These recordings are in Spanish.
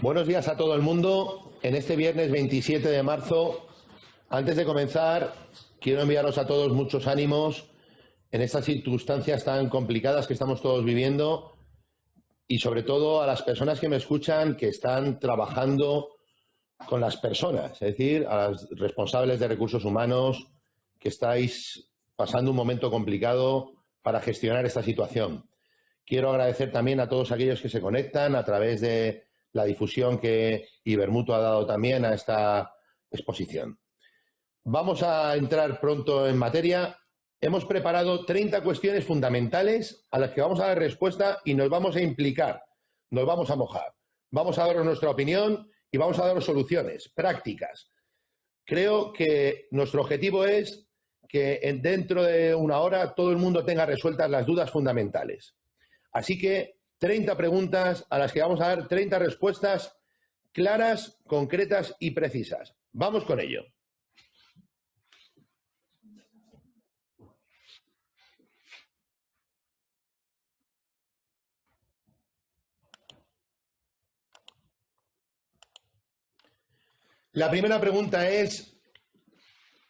Buenos días a todo el mundo. En este viernes 27 de marzo, antes de comenzar, quiero enviaros a todos muchos ánimos en estas circunstancias tan complicadas que estamos todos viviendo y sobre todo a las personas que me escuchan que están trabajando con las personas, es decir, a los responsables de recursos humanos que estáis pasando un momento complicado para gestionar esta situación. Quiero agradecer también a todos aquellos que se conectan a través de la difusión que Ibermutuo ha dado también a esta exposición. Vamos a entrar pronto en materia. Hemos preparado 30 cuestiones fundamentales a las que vamos a dar respuesta y nos vamos a implicar, nos vamos a mojar. Vamos a daros nuestra opinión y vamos a daros soluciones prácticas. Creo que nuestro objetivo es que dentro de una hora todo el mundo tenga resueltas las dudas fundamentales. Así que 30 preguntas a las que vamos a dar 30 respuestas claras, concretas y precisas. Vamos con ello. La primera pregunta es: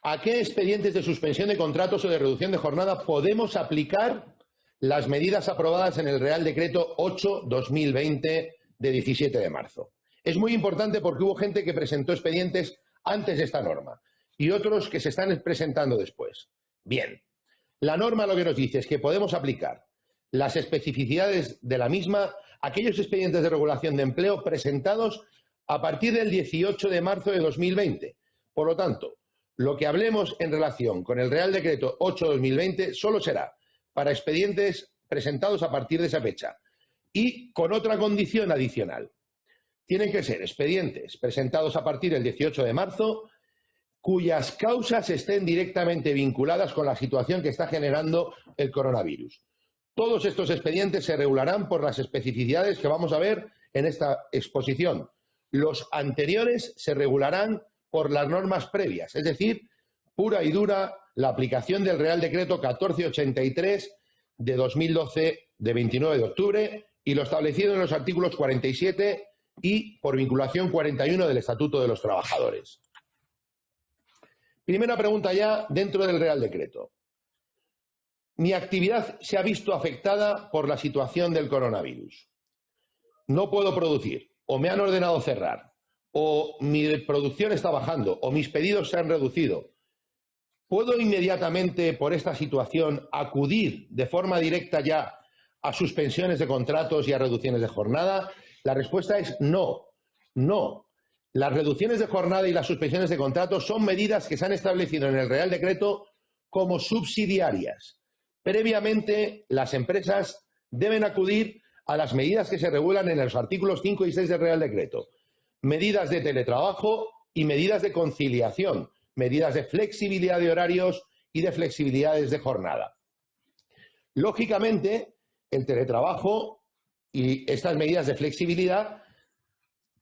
¿a qué expedientes de suspensión de contratos o de reducción de jornada podemos aplicar las medidas aprobadas en el Real Decreto 8/2020 de 17 de marzo? Es muy importante porque hubo gente que presentó expedientes antes de esta norma y otros que se están presentando después. Bien, la norma lo que nos dice es que podemos aplicar las especificidades de la misma a aquellos expedientes de regulación de empleo presentados a partir del 18 de marzo de 2020. Por lo tanto, lo que hablemos en relación con el Real Decreto 8/2020 solo será para expedientes presentados a partir de esa fecha y con otra condición adicional. Tienen que ser expedientes presentados a partir del 18 de marzo cuyas causas estén directamente vinculadas con la situación que está generando el coronavirus. Todos estos expedientes se regularán por las especificidades que vamos a ver en esta exposición. Los anteriores se regularán por las normas previas, es decir, pura y dura la aplicación del Real Decreto 1483 de 2012 de 29 de octubre y lo establecido en los artículos 47 y por vinculación 41 del Estatuto de los Trabajadores. Primera pregunta ya dentro del Real Decreto. Mi actividad se ha visto afectada por la situación del coronavirus. No puedo producir, o me han ordenado cerrar, o mi producción está bajando, o mis pedidos se han reducido. ¿Puedo inmediatamente, por esta situación, acudir de forma directa ya a suspensiones de contratos y a reducciones de jornada? La respuesta es no, no. Las reducciones de jornada y las suspensiones de contratos son medidas que se han establecido en el Real Decreto como subsidiarias. Previamente, las empresas deben acudir a las medidas que se regulan en los artículos 5 y 6 del Real Decreto. Medidas de teletrabajo y medidas de conciliación, medidas de flexibilidad de horarios y de flexibilidades de jornada. Lógicamente, el teletrabajo y estas medidas de flexibilidad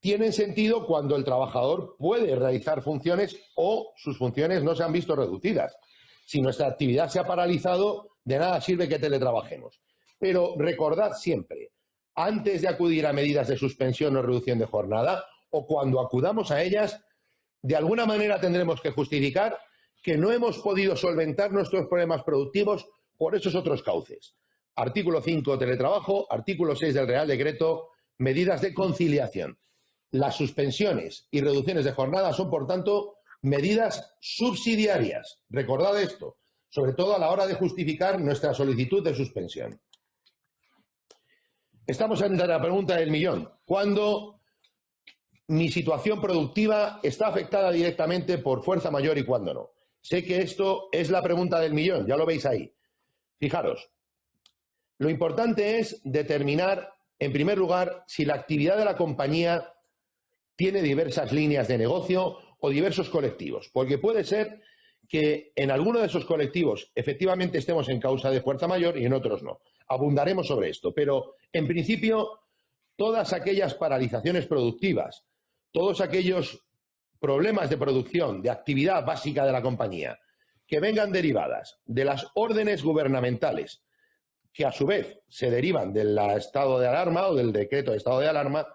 tienen sentido cuando el trabajador puede realizar funciones o sus funciones no se han visto reducidas. Si nuestra actividad se ha paralizado, de nada sirve que teletrabajemos. Pero recordad siempre, antes de acudir a medidas de suspensión o reducción de jornada, o cuando acudamos a ellas, de alguna manera tendremos que justificar que no hemos podido solventar nuestros problemas productivos por esos otros cauces. Artículo 5, teletrabajo. Artículo 6 del Real Decreto, medidas de conciliación. Las suspensiones y reducciones de jornada son, por tanto, medidas subsidiarias. Recordad esto, sobre todo a la hora de justificar nuestra solicitud de suspensión. Estamos ante la pregunta del millón. ¿Cuándo mi situación productiva está afectada directamente por fuerza mayor y cuándo no? Sé que esto es la pregunta del millón, ya lo veis ahí. Fijaros, lo importante es determinar, en primer lugar, si la actividad de la compañía tiene diversas líneas de negocio o diversos colectivos, porque puede ser que en alguno de esos colectivos efectivamente estemos en causa de fuerza mayor y en otros no. Abundaremos sobre esto, pero en principio todas aquellas paralizaciones productivas, todos aquellos problemas de producción, de actividad básica de la compañía, que vengan derivadas de las órdenes gubernamentales, que a su vez se derivan del estado de alarma o del decreto de estado de alarma,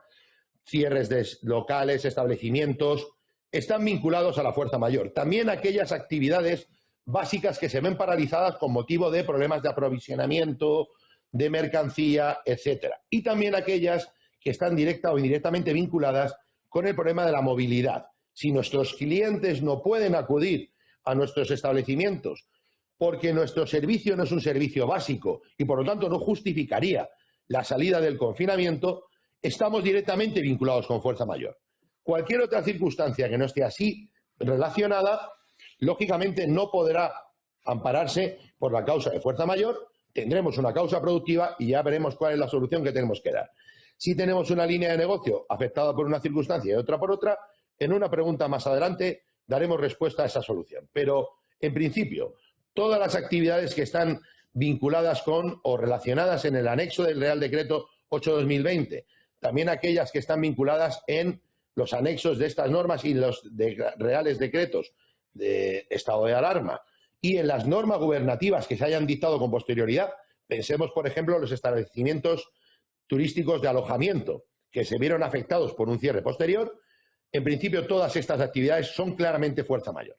cierres de locales, establecimientos, están vinculados a la fuerza mayor. También aquellas actividades básicas que se ven paralizadas con motivo de problemas de aprovisionamiento, de mercancía, etcétera. Y también aquellas que están directa o indirectamente vinculadas con el problema de la movilidad. Si nuestros clientes no pueden acudir a nuestros establecimientos porque nuestro servicio no es un servicio básico y por lo tanto no justificaría la salida del confinamiento, estamos directamente vinculados con fuerza mayor. Cualquier otra circunstancia que no esté así relacionada, lógicamente no podrá ampararse por la causa de fuerza mayor, tendremos una causa productiva y ya veremos cuál es la solución que tenemos que dar. Si tenemos una línea de negocio afectada por una circunstancia y otra por otra, en una pregunta más adelante daremos respuesta a esa solución. Pero, en principio, todas las actividades que están vinculadas con o relacionadas en el anexo del Real Decreto 8/2020, también aquellas que están vinculadas en los anexos de estas normas y los reales decretos de estado de alarma y en las normas gubernativas que se hayan dictado con posterioridad, pensemos, por ejemplo, los establecimientos turísticos de alojamiento que se vieron afectados por un cierre posterior, en principio todas estas actividades son claramente fuerza mayor.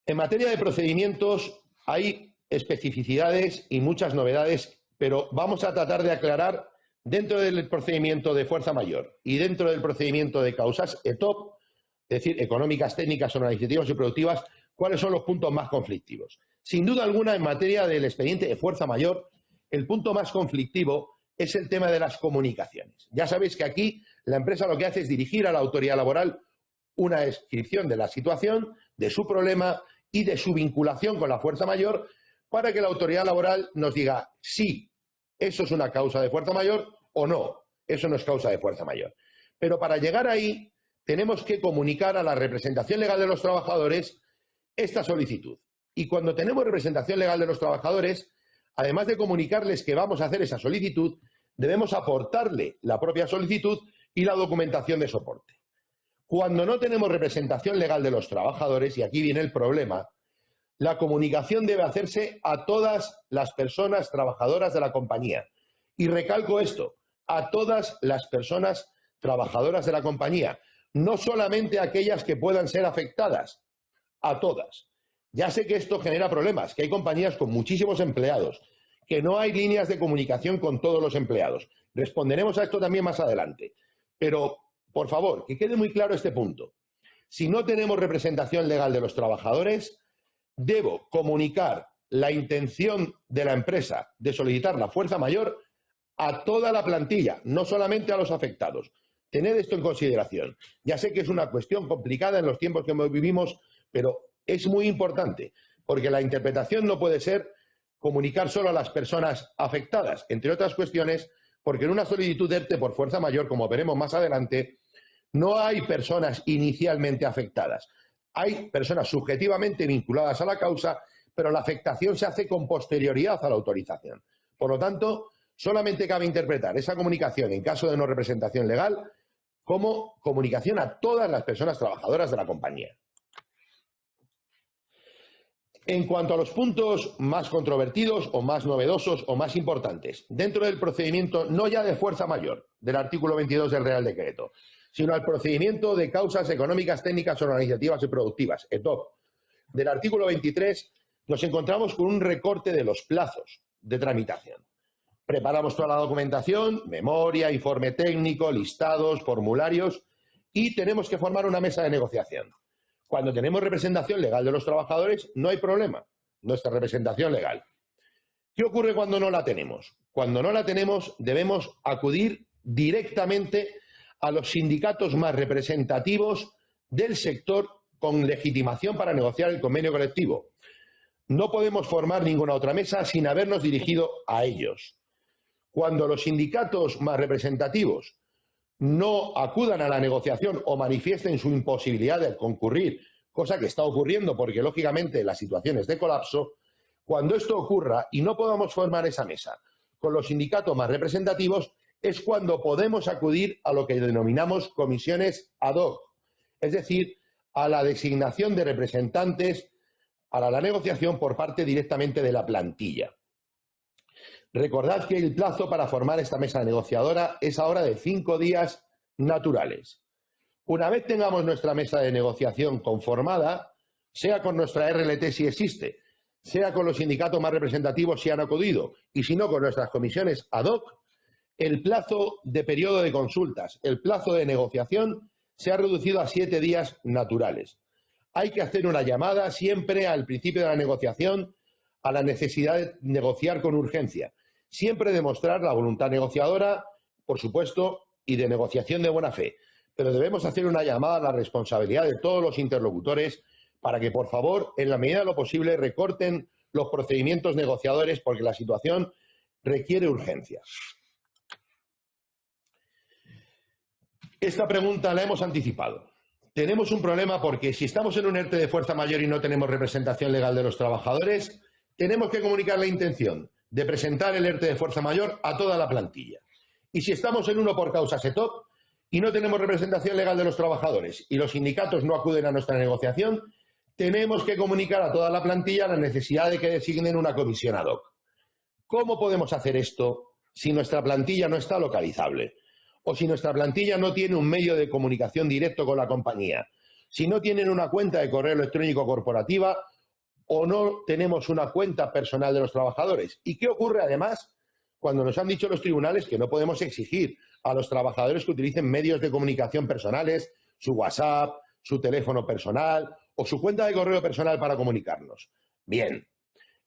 En materia de procedimientos hay especificidades y muchas novedades, pero vamos a tratar de aclarar dentro del procedimiento de fuerza mayor y dentro del procedimiento de causas ETOP, es decir, económicas, técnicas, organizativas y productivas, cuáles son los puntos más conflictivos. Sin duda alguna, en materia del expediente de fuerza mayor, el punto más conflictivo es el tema de las comunicaciones. Ya sabéis que aquí la empresa lo que hace es dirigir a la autoridad laboral una descripción de la situación, de su problema y de su vinculación con la fuerza mayor para que la autoridad laboral nos diga sí, eso es una causa de fuerza mayor o no, eso no es causa de fuerza mayor. Pero para llegar ahí tenemos que comunicar a la representación legal de los trabajadores esta solicitud. Y cuando tenemos representación legal de los trabajadores, además de comunicarles que vamos a hacer esa solicitud, debemos aportarle la propia solicitud y la documentación de soporte. Cuando no tenemos representación legal de los trabajadores, y aquí viene el problema, la comunicación debe hacerse a todas las personas trabajadoras de la compañía. Y recalco esto, a todas las personas trabajadoras de la compañía, no solamente a aquellas que puedan ser afectadas, a todas. Ya sé que esto genera problemas, que hay compañías con muchísimos empleados, que no hay líneas de comunicación con todos los empleados. Responderemos a esto también más adelante. Pero, por favor, que quede muy claro este punto. Si no tenemos representación legal de los trabajadores, debo comunicar la intención de la empresa de solicitar la fuerza mayor a toda la plantilla, no solamente a los afectados. Tened esto en consideración. Ya sé que es una cuestión complicada en los tiempos que vivimos, pero es muy importante, porque la interpretación no puede ser comunicar solo a las personas afectadas, entre otras cuestiones, porque en una solicitud de ERTE por fuerza mayor, como veremos más adelante, no hay personas inicialmente afectadas. Hay personas subjetivamente vinculadas a la causa, pero la afectación se hace con posterioridad a la autorización. Por lo tanto, solamente cabe interpretar esa comunicación, en caso de no representación legal, como comunicación a todas las personas trabajadoras de la compañía. En cuanto a los puntos más controvertidos o más novedosos o más importantes, dentro del procedimiento no ya de fuerza mayor del artículo 22 del Real Decreto, sino al procedimiento de causas económicas, técnicas, organizativas y productivas, ETOP, del artículo 23, nos encontramos con un recorte de los plazos de tramitación. Preparamos toda la documentación, memoria, informe técnico, listados, formularios y tenemos que formar una mesa de negociación. Cuando tenemos representación legal de los trabajadores, no hay problema, nuestra representación legal. ¿Qué ocurre cuando no la tenemos? Cuando no la tenemos, debemos acudir directamente a los sindicatos más representativos del sector con legitimación para negociar el convenio colectivo. No podemos formar ninguna otra mesa sin habernos dirigido a ellos. Cuando los sindicatos más representativos no acudan a la negociación o manifiesten su imposibilidad de concurrir, cosa que está ocurriendo porque, lógicamente, la situación es de colapso, cuando esto ocurra y no podamos formar esa mesa con los sindicatos más representativos, es cuando podemos acudir a lo que denominamos comisiones ad hoc, es decir, a la designación de representantes para la negociación por parte directamente de la plantilla. Recordad que el plazo para formar esta mesa negociadora es ahora de 5 días naturales. Una vez tengamos nuestra mesa de negociación conformada, sea con nuestra RLT si existe, sea con los sindicatos más representativos si han acudido, y si no con nuestras comisiones ad hoc, el plazo de periodo de consultas, el plazo de negociación, se ha reducido a 7 días naturales. Hay que hacer una llamada siempre al principio de la negociación a la necesidad de negociar con urgencia. Siempre demostrar la voluntad negociadora, por supuesto, y de negociación de buena fe. Pero debemos hacer una llamada a la responsabilidad de todos los interlocutores para que, por favor, en la medida de lo posible, recorten los procedimientos negociadores porque la situación requiere urgencia. Esta pregunta la hemos anticipado. Tenemos un problema porque si estamos en un ERTE de fuerza mayor y no tenemos representación legal de los trabajadores, tenemos que comunicar la intención de presentar el ERTE de fuerza mayor a toda la plantilla. Y si estamos en uno por causa SETOP y no tenemos representación legal de los trabajadores y los sindicatos no acuden a nuestra negociación, tenemos que comunicar a toda la plantilla la necesidad de que designen una comisión ad hoc. ¿Cómo podemos hacer esto si nuestra plantilla no está localizable? O si nuestra plantilla no tiene un medio de comunicación directo con la compañía, si no tienen una cuenta de correo electrónico corporativa o no tenemos una cuenta personal de los trabajadores. ¿Y qué ocurre además cuando nos han dicho los tribunales que no podemos exigir a los trabajadores que utilicen medios de comunicación personales, su WhatsApp, su teléfono personal o su cuenta de correo personal para comunicarnos? Bien,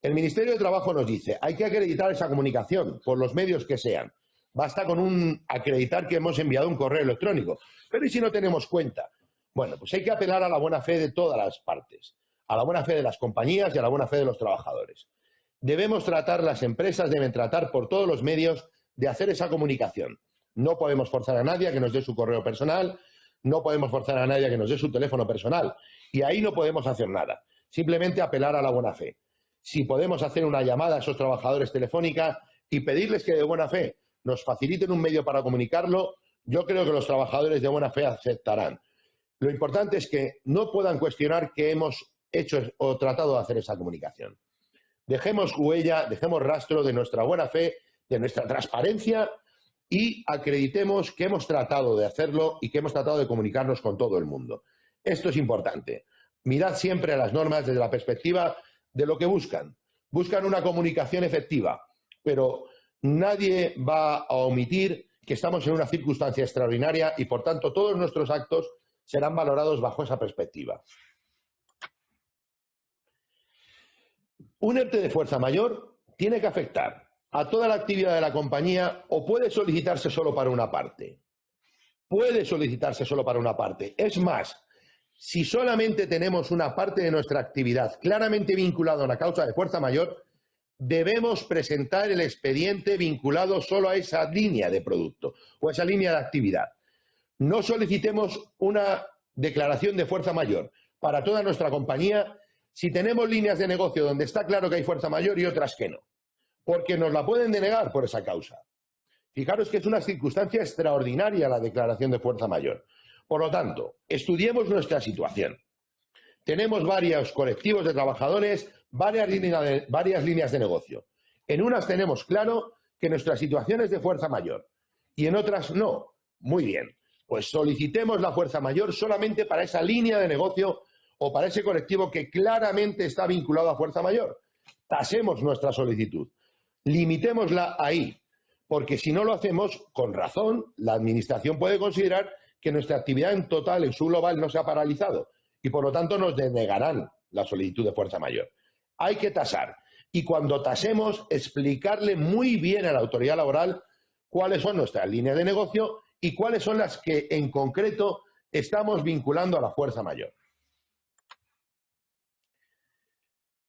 el Ministerio de Trabajo nos dice hay que acreditar esa comunicación por los medios que sean. Basta con acreditar que hemos enviado un correo electrónico. Pero ¿y si no tenemos cuenta? Bueno, pues hay que apelar a la buena fe de todas las partes, a la buena fe de las compañías y a la buena fe de los trabajadores. Las empresas deben tratar por todos los medios de hacer esa comunicación. No podemos forzar a nadie a que nos dé su correo personal, no podemos forzar a nadie a que nos dé su teléfono personal. Y ahí no podemos hacer nada. Simplemente apelar a la buena fe. Si podemos hacer una llamada a esos trabajadores telefónica y pedirles que de buena fe nos faciliten un medio para comunicarlo, yo creo que los trabajadores de buena fe aceptarán. Lo importante es que no puedan cuestionar que hemos hecho o tratado de hacer esa comunicación. Dejemos huella, dejemos rastro de nuestra buena fe, de nuestra transparencia y acreditemos que hemos tratado de hacerlo y que hemos tratado de comunicarnos con todo el mundo. Esto es importante. Mirad siempre a las normas desde la perspectiva de lo que buscan. Buscan una comunicación efectiva, pero nadie va a omitir que estamos en una circunstancia extraordinaria y, por tanto, todos nuestros actos serán valorados bajo esa perspectiva. Un ERTE de fuerza mayor tiene que afectar a toda la actividad de la compañía o puede solicitarse solo para una parte. Puede solicitarse solo para una parte. Es más, si solamente tenemos una parte de nuestra actividad claramente vinculada a una causa de fuerza mayor, debemos presentar el expediente vinculado solo a esa línea de producto o a esa línea de actividad. No solicitemos una declaración de fuerza mayor para toda nuestra compañía si tenemos líneas de negocio donde está claro que hay fuerza mayor y otras que no, porque nos la pueden denegar por esa causa. Fijaros que es una circunstancia extraordinaria la declaración de fuerza mayor. Por lo tanto, estudiemos nuestra situación. Tenemos varios colectivos de trabajadores, varias líneas de negocio. En unas tenemos claro que nuestra situación es de fuerza mayor y en otras no. Muy bien, pues solicitemos la fuerza mayor solamente para esa línea de negocio o para ese colectivo que claramente está vinculado a fuerza mayor. Tasemos nuestra solicitud, limitémosla ahí, porque si no lo hacemos, con razón, la Administración puede considerar que nuestra actividad en total, en su global, no se ha paralizado y por lo tanto nos denegarán la solicitud de fuerza mayor. Hay que tasar y cuando tasemos explicarle muy bien a la autoridad laboral cuáles son nuestras líneas de negocio y cuáles son las que en concreto estamos vinculando a la fuerza mayor.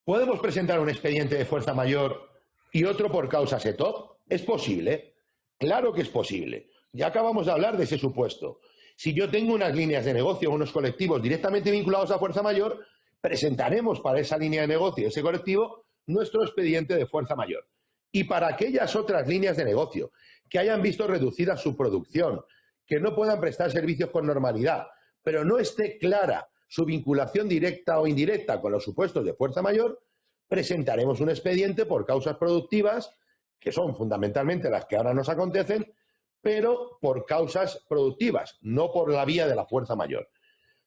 ¿Podemos presentar un expediente de fuerza mayor y otro por causa SETOP? ¿Es posible? Claro que es posible. Ya acabamos de hablar de ese supuesto. Si yo tengo unas líneas de negocio o unos colectivos directamente vinculados a fuerza mayor, presentaremos para esa línea de negocio, ese colectivo, nuestro expediente de fuerza mayor. Y para aquellas otras líneas de negocio que hayan visto reducida su producción, que no puedan prestar servicios con normalidad, pero no esté clara su vinculación directa o indirecta con los supuestos de fuerza mayor, presentaremos un expediente por causas productivas que son fundamentalmente las que ahora nos acontecen, pero por causas productivas, no por la vía de la fuerza mayor.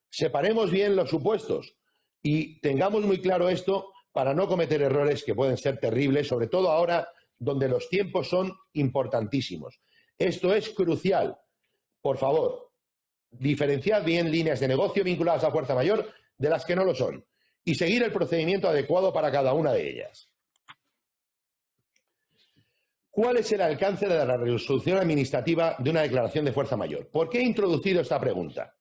Separemos bien los supuestos y tengamos muy claro esto para no cometer errores que pueden ser terribles, sobre todo ahora donde los tiempos son importantísimos. Esto es crucial. Por favor, diferenciad bien líneas de negocio vinculadas a fuerza mayor de las que no lo son y seguir el procedimiento adecuado para cada una de ellas. ¿Cuál es el alcance de la resolución administrativa de una declaración de fuerza mayor? ¿Por qué he introducido esta pregunta?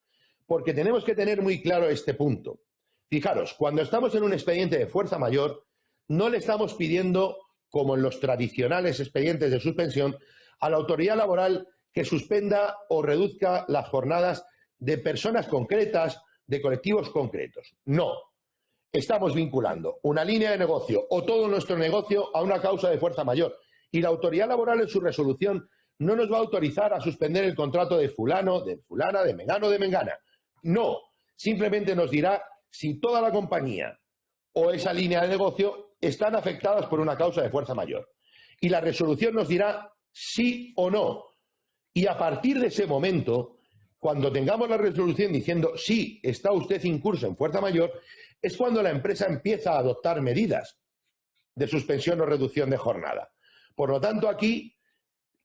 Porque tenemos que tener muy claro este punto. Fijaros, cuando estamos en un expediente de fuerza mayor, no le estamos pidiendo, como en los tradicionales expedientes de suspensión, a la autoridad laboral que suspenda o reduzca las jornadas de personas concretas, de colectivos concretos. No. Estamos vinculando una línea de negocio o todo nuestro negocio a una causa de fuerza mayor. Y la autoridad laboral en su resolución no nos va a autorizar a suspender el contrato de fulano, de fulana, de mengano, de mengana. No. Simplemente nos dirá si toda la compañía o esa línea de negocio están afectadas por una causa de fuerza mayor. Y la resolución nos dirá sí o no. Y a partir de ese momento, cuando tengamos la resolución diciendo sí, está usted incurso en fuerza mayor, es cuando la empresa empieza a adoptar medidas de suspensión o reducción de jornada. Por lo tanto, aquí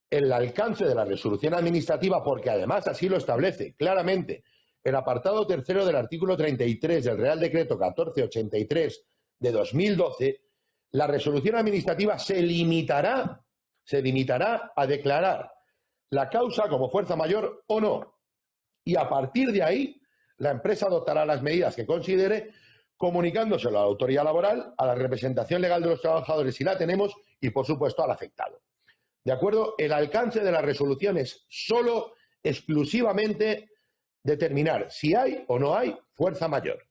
el alcance de la resolución administrativa, porque además así lo establece claramente el apartado tercero del artículo 33 del Real Decreto 1483 de 2012, la resolución administrativa se limitará a declarar la causa como fuerza mayor o no. Y a partir de ahí, la empresa adoptará las medidas que considere, comunicándoselo a la autoridad laboral, a la representación legal de los trabajadores si la tenemos y, por supuesto, al afectado. ¿De acuerdo? El alcance de la resolución es solo, exclusivamente, determinar si hay o no hay fuerza mayor.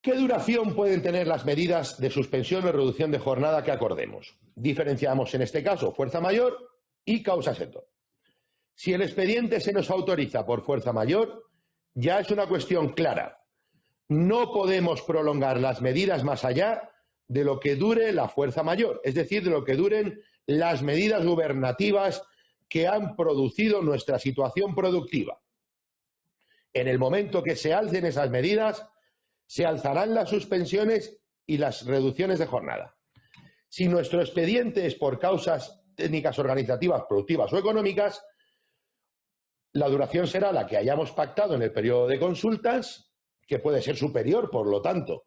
¿Qué duración pueden tener las medidas de suspensión o reducción de jornada que acordemos? Diferenciamos en este caso fuerza mayor y causa seto. Si el expediente se nos autoriza por fuerza mayor, ya es una cuestión clara. No podemos prolongar las medidas más allá de lo que dure la fuerza mayor, es decir, de lo que duren las medidas gubernativas que han producido nuestra situación productiva. En el momento que se alcen esas medidas, se alzarán las suspensiones y las reducciones de jornada. Si nuestro expediente es por causas técnicas, organizativas, productivas o económicas, la duración será la que hayamos pactado en el periodo de consultas, que puede ser superior, por lo tanto,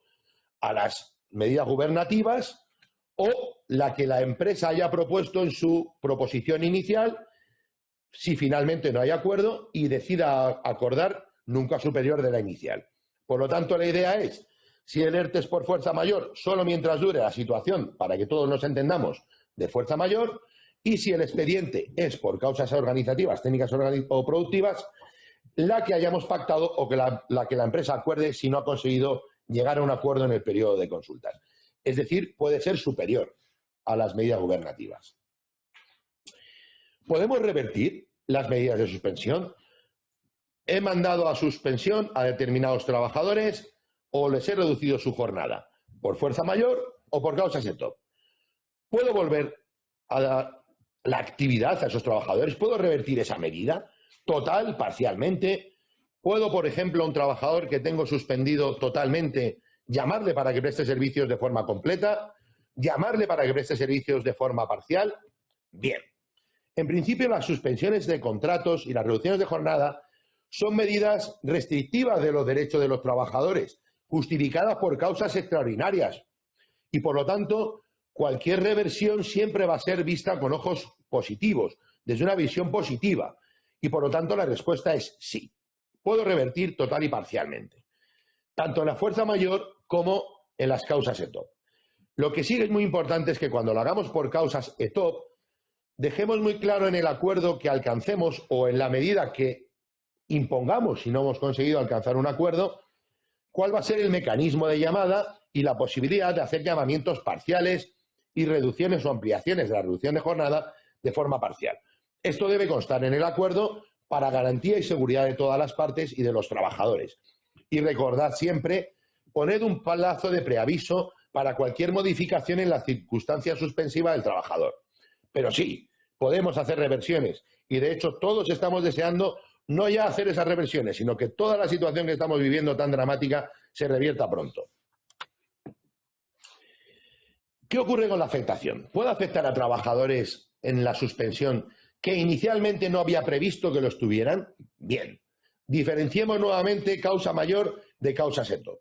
a las medidas gubernativas, o la que la empresa haya propuesto en su proposición inicial, si finalmente no hay acuerdo y decida acordar nunca superior de la inicial. Por lo tanto, la idea es, si el ERTE es por fuerza mayor, solo mientras dure la situación, para que todos nos entendamos, de fuerza mayor, y si el expediente es por causas organizativas, técnicas o productivas, la que hayamos pactado o que la que la empresa acuerde si no ha conseguido llegar a un acuerdo en el periodo de consultas. Es decir, puede ser superior a las medidas gubernativas. ¿Podemos revertir las medidas de suspensión? He mandado a suspensión a determinados trabajadores o les he reducido su jornada por fuerza mayor o por causa seto. ¿Puedo volver a la actividad a esos trabajadores? ¿Puedo revertir esa medida? Total, parcialmente. ¿Puedo, por ejemplo, a un trabajador que tengo suspendido totalmente, llamarle para que preste servicios de forma completa? ¿Llamarle para que preste servicios de forma parcial? Bien. En principio, las suspensiones de contratos y las reducciones de jornada son medidas restrictivas de los derechos de los trabajadores, justificadas por causas extraordinarias. Y, por lo tanto, cualquier reversión siempre va a ser vista con ojos positivos, desde una visión positiva. Y, por lo tanto, la respuesta es sí. Puedo revertir total y parcialmente, tanto en la fuerza mayor como en las causas ETOP. Lo que sí es muy importante es que cuando lo hagamos por causas ETOP, dejemos muy claro en el acuerdo que alcancemos o en la medida que impongamos, si no hemos conseguido alcanzar un acuerdo, cuál va a ser el mecanismo de llamada y la posibilidad de hacer llamamientos parciales y reducciones o ampliaciones de la reducción de jornada de forma parcial. Esto debe constar en el acuerdo para garantía y seguridad de todas las partes y de los trabajadores. Y recordad siempre, poned un plazo de preaviso para cualquier modificación en la circunstancia suspensiva del trabajador. Pero sí, podemos hacer reversiones y de hecho todos estamos deseando no ya hacer esas reversiones, sino que toda la situación que estamos viviendo tan dramática se revierta pronto. ¿Qué ocurre con la afectación? ¿Puede afectar a trabajadores en la suspensión que inicialmente no había previsto que lo estuvieran? Bien, diferenciemos nuevamente causa mayor de causa seto.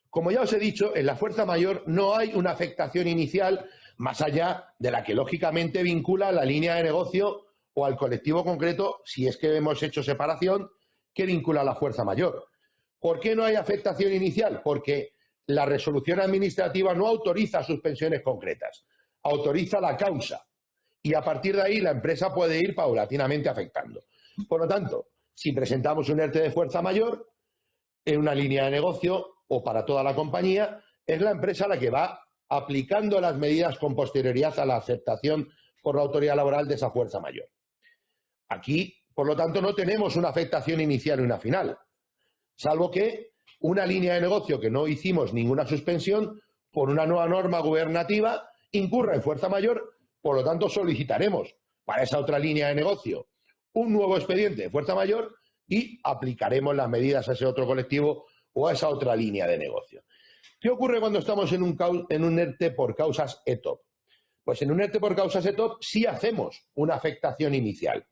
Como ya os he dicho, en la fuerza mayor no hay una afectación inicial más allá de la que lógicamente vincula a la línea de negocio o al colectivo concreto, si es que hemos hecho separación, que vincula a la fuerza mayor. ¿Por qué no hay afectación inicial? Porque la resolución administrativa no autoriza suspensiones concretas, autoriza la causa y a partir de ahí la empresa puede ir paulatinamente afectando. Por lo tanto, si presentamos un ERTE de fuerza mayor en una línea de negocio o para toda la compañía, es la empresa la que va aplicando las medidas con posterioridad a la aceptación por la autoridad laboral de esa fuerza mayor. Aquí, por lo tanto, no tenemos una afectación inicial y una final, salvo que una línea de negocio que no hicimos ninguna suspensión por una nueva norma gubernativa incurra en fuerza mayor, por lo tanto solicitaremos para esa otra línea de negocio un nuevo expediente de fuerza mayor y aplicaremos las medidas a ese otro colectivo o a esa otra línea de negocio. ¿Qué ocurre cuando estamos en un ERTE por causas ETOP? Pues en un ERTE por causas ETOP sí hacemos una afectación inicial.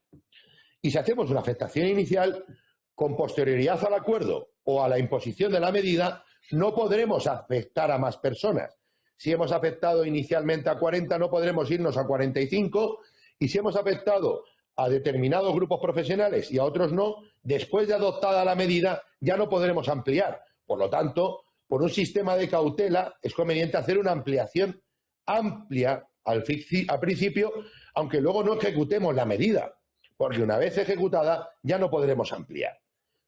Y si hacemos una afectación inicial, con posterioridad al acuerdo o a la imposición de la medida, no podremos afectar a más personas. Si hemos afectado inicialmente a 40, no podremos irnos a 45, y si hemos afectado a determinados grupos profesionales y a otros no, después de adoptada la medida, ya no podremos ampliar. Por lo tanto, por un sistema de cautela, es conveniente hacer una ampliación amplia al principio, aunque luego no ejecutemos la medida, porque una vez ejecutada ya no podremos ampliar.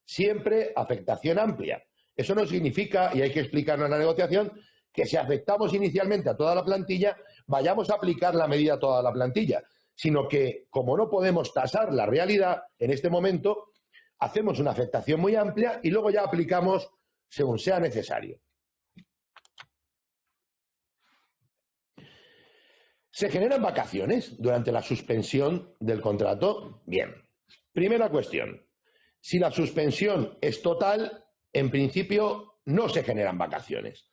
Siempre afectación amplia. Eso no significa, y hay que explicarlo en la negociación, que si afectamos inicialmente a toda la plantilla, vayamos a aplicar la medida a toda la plantilla, sino que, como no podemos tasar la realidad en este momento, hacemos una afectación muy amplia y luego ya aplicamos según sea necesario. ¿Se generan vacaciones durante la suspensión del contrato? Bien. Primera cuestión. Si la suspensión es total, en principio no se generan vacaciones.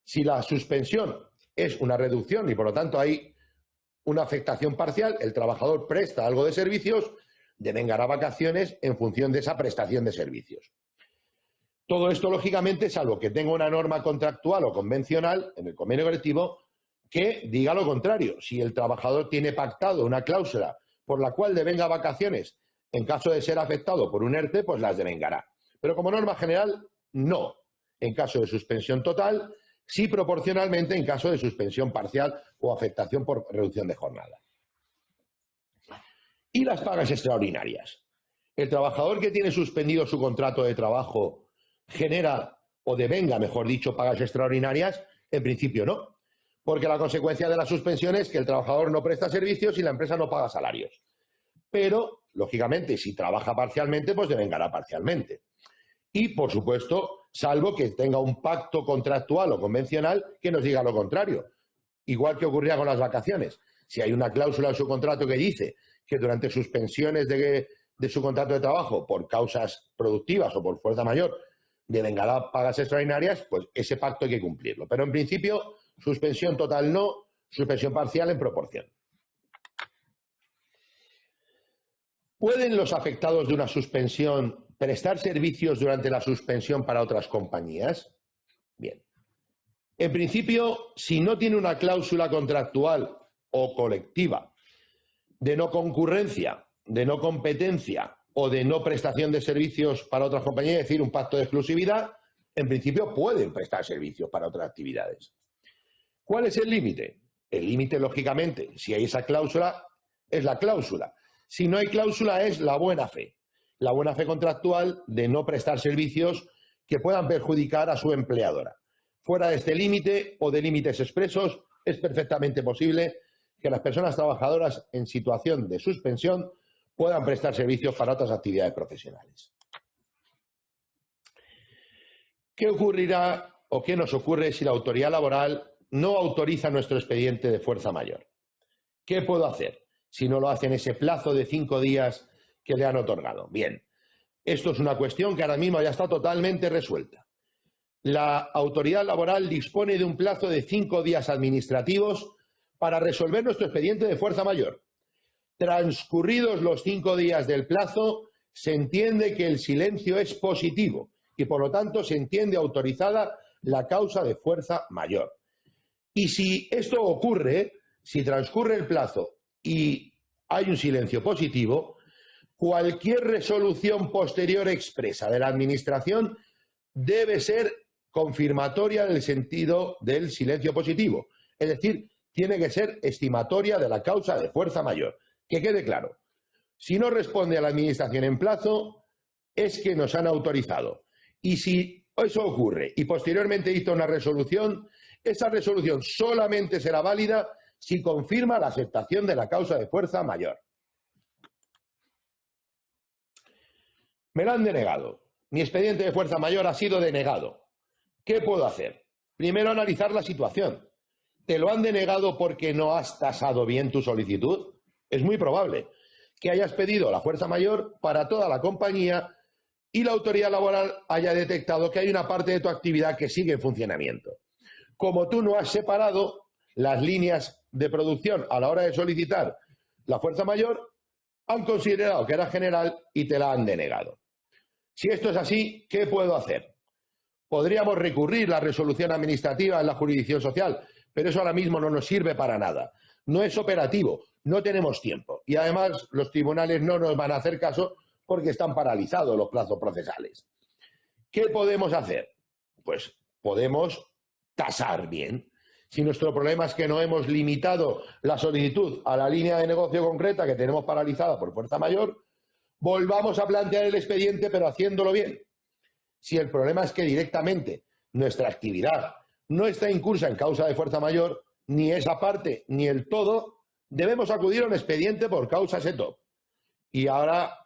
Si la suspensión es una reducción y por lo tanto hay una afectación parcial, el trabajador presta algo de servicios, devengará vacaciones en función de esa prestación de servicios. Todo esto, lógicamente, salvo que tenga una norma contractual o convencional en el convenio colectivo que diga lo contrario. Si el trabajador tiene pactado una cláusula por la cual devenga vacaciones en caso de ser afectado por un ERTE, pues las devengará. Pero como norma general, no. En caso de suspensión total, sí proporcionalmente en caso de suspensión parcial o afectación por reducción de jornada. Y las pagas extraordinarias. ¿El trabajador que tiene suspendido su contrato de trabajo genera o devenga, mejor dicho, pagas extraordinarias? En principio no, porque la consecuencia de la suspensión es que el trabajador no presta servicios y la empresa no paga salarios. Pero, lógicamente, si trabaja parcialmente, pues devengará parcialmente. Y, por supuesto, salvo que tenga un pacto contractual o convencional que nos diga lo contrario. Igual que ocurría con las vacaciones. Si hay una cláusula en su contrato que dice que durante suspensiones de su contrato de trabajo por causas productivas o por fuerza mayor devengará pagas extraordinarias, pues ese pacto hay que cumplirlo. Pero en principio, suspensión total no, suspensión parcial en proporción. ¿Pueden los afectados de una suspensión prestar servicios durante la suspensión para otras compañías? Bien. En principio, si no tiene una cláusula contractual o colectiva de no concurrencia, de no competencia o de no prestación de servicios para otras compañías, es decir, un pacto de exclusividad, en principio pueden prestar servicios para otras actividades. ¿Cuál es el límite? El límite, lógicamente, si hay esa cláusula, es la cláusula. Si no hay cláusula, es la buena fe. La buena fe contractual de no prestar servicios que puedan perjudicar a su empleadora. Fuera de este límite o de límites expresos, es perfectamente posible que las personas trabajadoras en situación de suspensión puedan prestar servicios para otras actividades profesionales. ¿Qué ocurrirá o qué nos ocurre si la autoridad laboral no autoriza nuestro expediente de fuerza mayor. ¿Qué puedo hacer si no lo hace en ese plazo de 5 días que le han otorgado? Bien, esto es una cuestión que ahora mismo ya está totalmente resuelta. La autoridad laboral dispone de un plazo de 5 días administrativos para resolver nuestro expediente de fuerza mayor. Transcurridos los 5 días del plazo, se entiende que el silencio es positivo y, por lo tanto, se entiende autorizada la causa de fuerza mayor. Y si esto ocurre, si transcurre el plazo y hay un silencio positivo, cualquier resolución posterior expresa de la Administración debe ser confirmatoria del sentido del silencio positivo. Es decir, tiene que ser estimatoria de la causa de fuerza mayor. Que quede claro, si no responde a la Administración en plazo, es que nos han autorizado. Y si eso ocurre y posteriormente dicta una resolución, esa resolución solamente será válida si confirma la aceptación de la causa de fuerza mayor. Me la han denegado. Mi expediente de fuerza mayor ha sido denegado. ¿Qué puedo hacer? Primero, analizar la situación. ¿Te lo han denegado porque no has tasado bien tu solicitud? Es muy probable que hayas pedido la fuerza mayor para toda la compañía y la autoridad laboral haya detectado que hay una parte de tu actividad que sigue en funcionamiento. Como tú no has separado las líneas de producción a la hora de solicitar la fuerza mayor, han considerado que era general y te la han denegado. Si esto es así, ¿qué puedo hacer? Podríamos recurrir la resolución administrativa en la jurisdicción social, pero eso ahora mismo no nos sirve para nada. No es operativo, no tenemos tiempo. Y además los tribunales no nos van a hacer caso porque están paralizados los plazos procesales. ¿Qué podemos hacer? Pues podemos tasar bien. Si nuestro problema es que no hemos limitado la solicitud a la línea de negocio concreta que tenemos paralizada por fuerza mayor, volvamos a plantear el expediente, pero haciéndolo bien. Si el problema es que directamente nuestra actividad no está incursa en causa de fuerza mayor, ni esa parte ni el todo, debemos acudir a un expediente por causa ETOP. Y ahora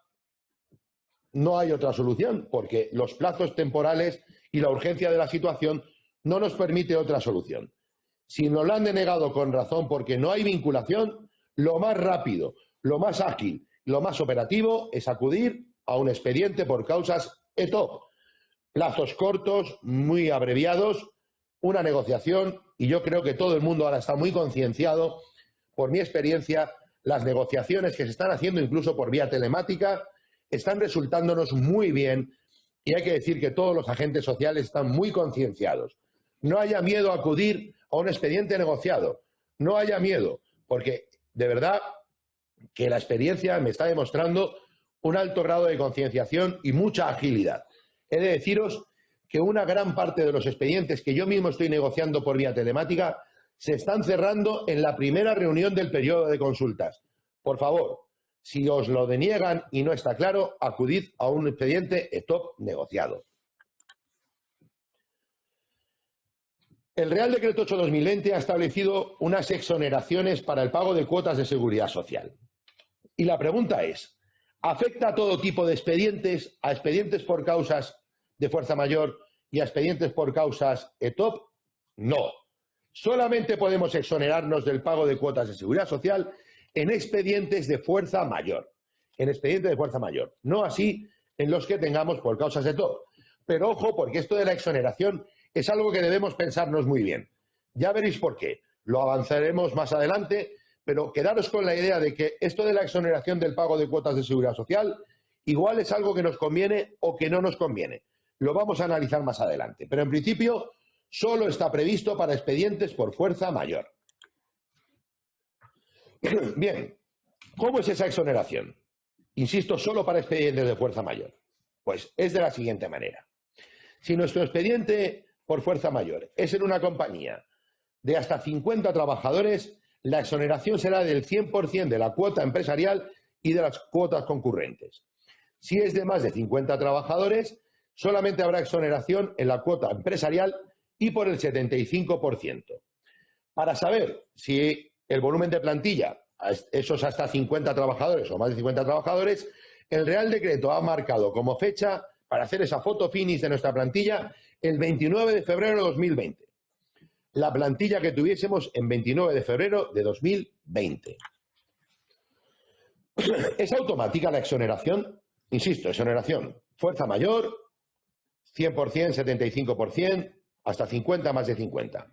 no hay otra solución, porque los plazos temporales y la urgencia de la situación no nos permite otra solución. Si nos lo han denegado con razón porque no hay vinculación, lo más rápido, lo más ágil, lo más operativo es acudir a un expediente por causas ETOP. Plazos cortos, muy abreviados, una negociación, y yo creo que todo el mundo ahora está muy concienciado. Por mi experiencia, las negociaciones que se están haciendo incluso por vía telemática están resultándonos muy bien y hay que decir que todos los agentes sociales están muy concienciados. No haya miedo a acudir a un expediente negociado, no haya miedo, porque de verdad que la experiencia me está demostrando un alto grado de concienciación y mucha agilidad. He de deciros que una gran parte de los expedientes que yo mismo estoy negociando por vía telemática se están cerrando en la primera reunión del periodo de consultas. Por favor, si os lo deniegan y no está claro, acudid a un expediente ETOP negociado. El Real Decreto 8/2020 ha establecido unas exoneraciones para el pago de cuotas de seguridad social. Y la pregunta es, ¿afecta a todo tipo de expedientes, a expedientes por causas de fuerza mayor y a expedientes por causas ETOP? No. Solamente podemos exonerarnos del pago de cuotas de seguridad social en expedientes de fuerza mayor. En expedientes de fuerza mayor. No así en los que tengamos por causas ETOP. Pero ojo, porque esto de la exoneración es algo que debemos pensarnos muy bien. Ya veréis por qué. Lo avanzaremos más adelante, pero quedaros con la idea de que esto de la exoneración del pago de cuotas de seguridad social igual es algo que nos conviene o que no nos conviene. Lo vamos a analizar más adelante. Pero en principio solo está previsto para expedientes por fuerza mayor. Bien, ¿cómo es esa exoneración? Insisto, solo para expedientes de fuerza mayor. Pues es de la siguiente manera. Si nuestro expediente por fuerza mayor es en una compañía de hasta 50 trabajadores, la exoneración será del 100% de la cuota empresarial y de las cuotas concurrentes. Si es de más de 50 trabajadores, solamente habrá exoneración en la cuota empresarial y por el 75%. Para saber si el volumen de plantilla, esos hasta 50 trabajadores o más de 50 trabajadores, el Real Decreto ha marcado como fecha para hacer esa foto finish de nuestra plantilla el 29 de febrero de 2020. la plantilla que tuviésemos en 29 de febrero de 2020. ¿Es automática la exoneración? Insisto, exoneración. Fuerza mayor, 100%, 75%, hasta 50, más de 50.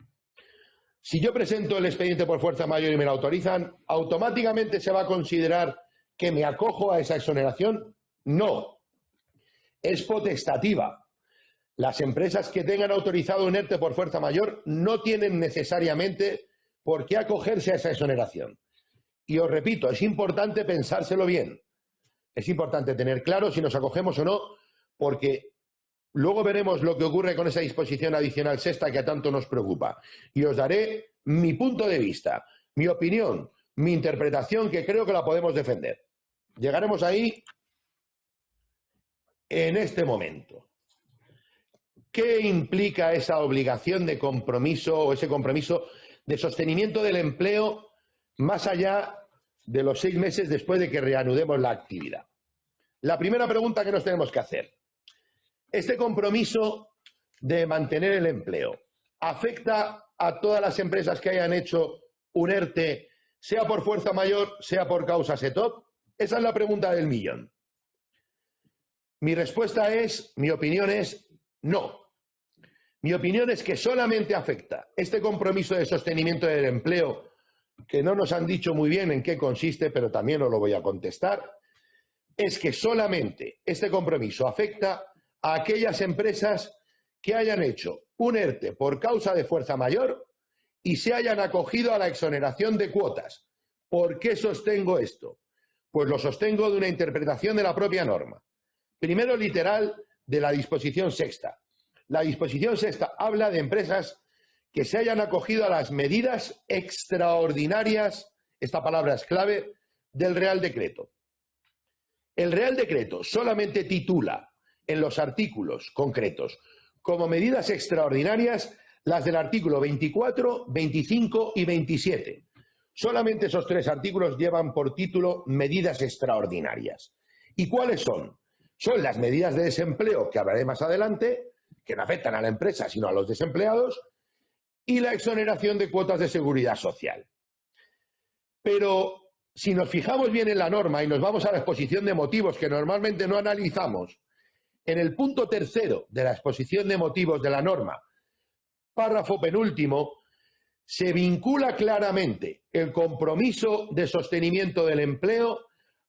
Si yo presento el expediente por fuerza mayor y me lo autorizan, ¿automáticamente se va a considerar que me acojo a esa exoneración? No. Es potestativa. Las empresas que tengan autorizado un ERTE por fuerza mayor no tienen necesariamente por qué acogerse a esa exoneración. Y os repito, es importante pensárselo bien. Es importante tener claro si nos acogemos o no, porque luego veremos lo que ocurre con esa disposición adicional sexta que a tanto nos preocupa. Y os daré mi punto de vista, mi opinión, mi interpretación, que creo que la podemos defender. Llegaremos ahí en este momento. ¿Qué implica esa obligación de compromiso o ese compromiso de sostenimiento del empleo más allá de los 6 meses después de que reanudemos la actividad? La primera pregunta que nos tenemos que hacer: ¿este compromiso de mantener el empleo afecta a todas las empresas que hayan hecho un ERTE, sea por fuerza mayor, sea por causa SETOP? Esa es la pregunta del millón. Mi respuesta es, mi opinión es, no. Mi opinión es que solamente afecta este compromiso de sostenimiento del empleo, que no nos han dicho muy bien en qué consiste, pero también os lo voy a contestar, es que solamente este compromiso afecta a aquellas empresas que hayan hecho un ERTE por causa de fuerza mayor y se hayan acogido a la exoneración de cuotas. ¿Por qué sostengo esto? Pues lo sostengo de una interpretación de la propia norma. Primero, literal, de la disposición sexta. La disposición sexta habla de empresas que se hayan acogido a las medidas extraordinarias, esta palabra es clave, del Real Decreto. El Real Decreto solamente titula en los artículos concretos como medidas extraordinarias las del artículo 24, 25 y 27. Solamente esos 3 artículos llevan por título medidas extraordinarias. ¿Y cuáles son? Son las medidas de desempleo, que hablaré más adelante, que no afectan a la empresa sino a los desempleados, y la exoneración de cuotas de seguridad social. Pero si nos fijamos bien en la norma y nos vamos a la exposición de motivos, que normalmente no analizamos, en el punto 3º de la exposición de motivos de la norma, párrafo penúltimo, se vincula claramente el compromiso de sostenimiento del empleo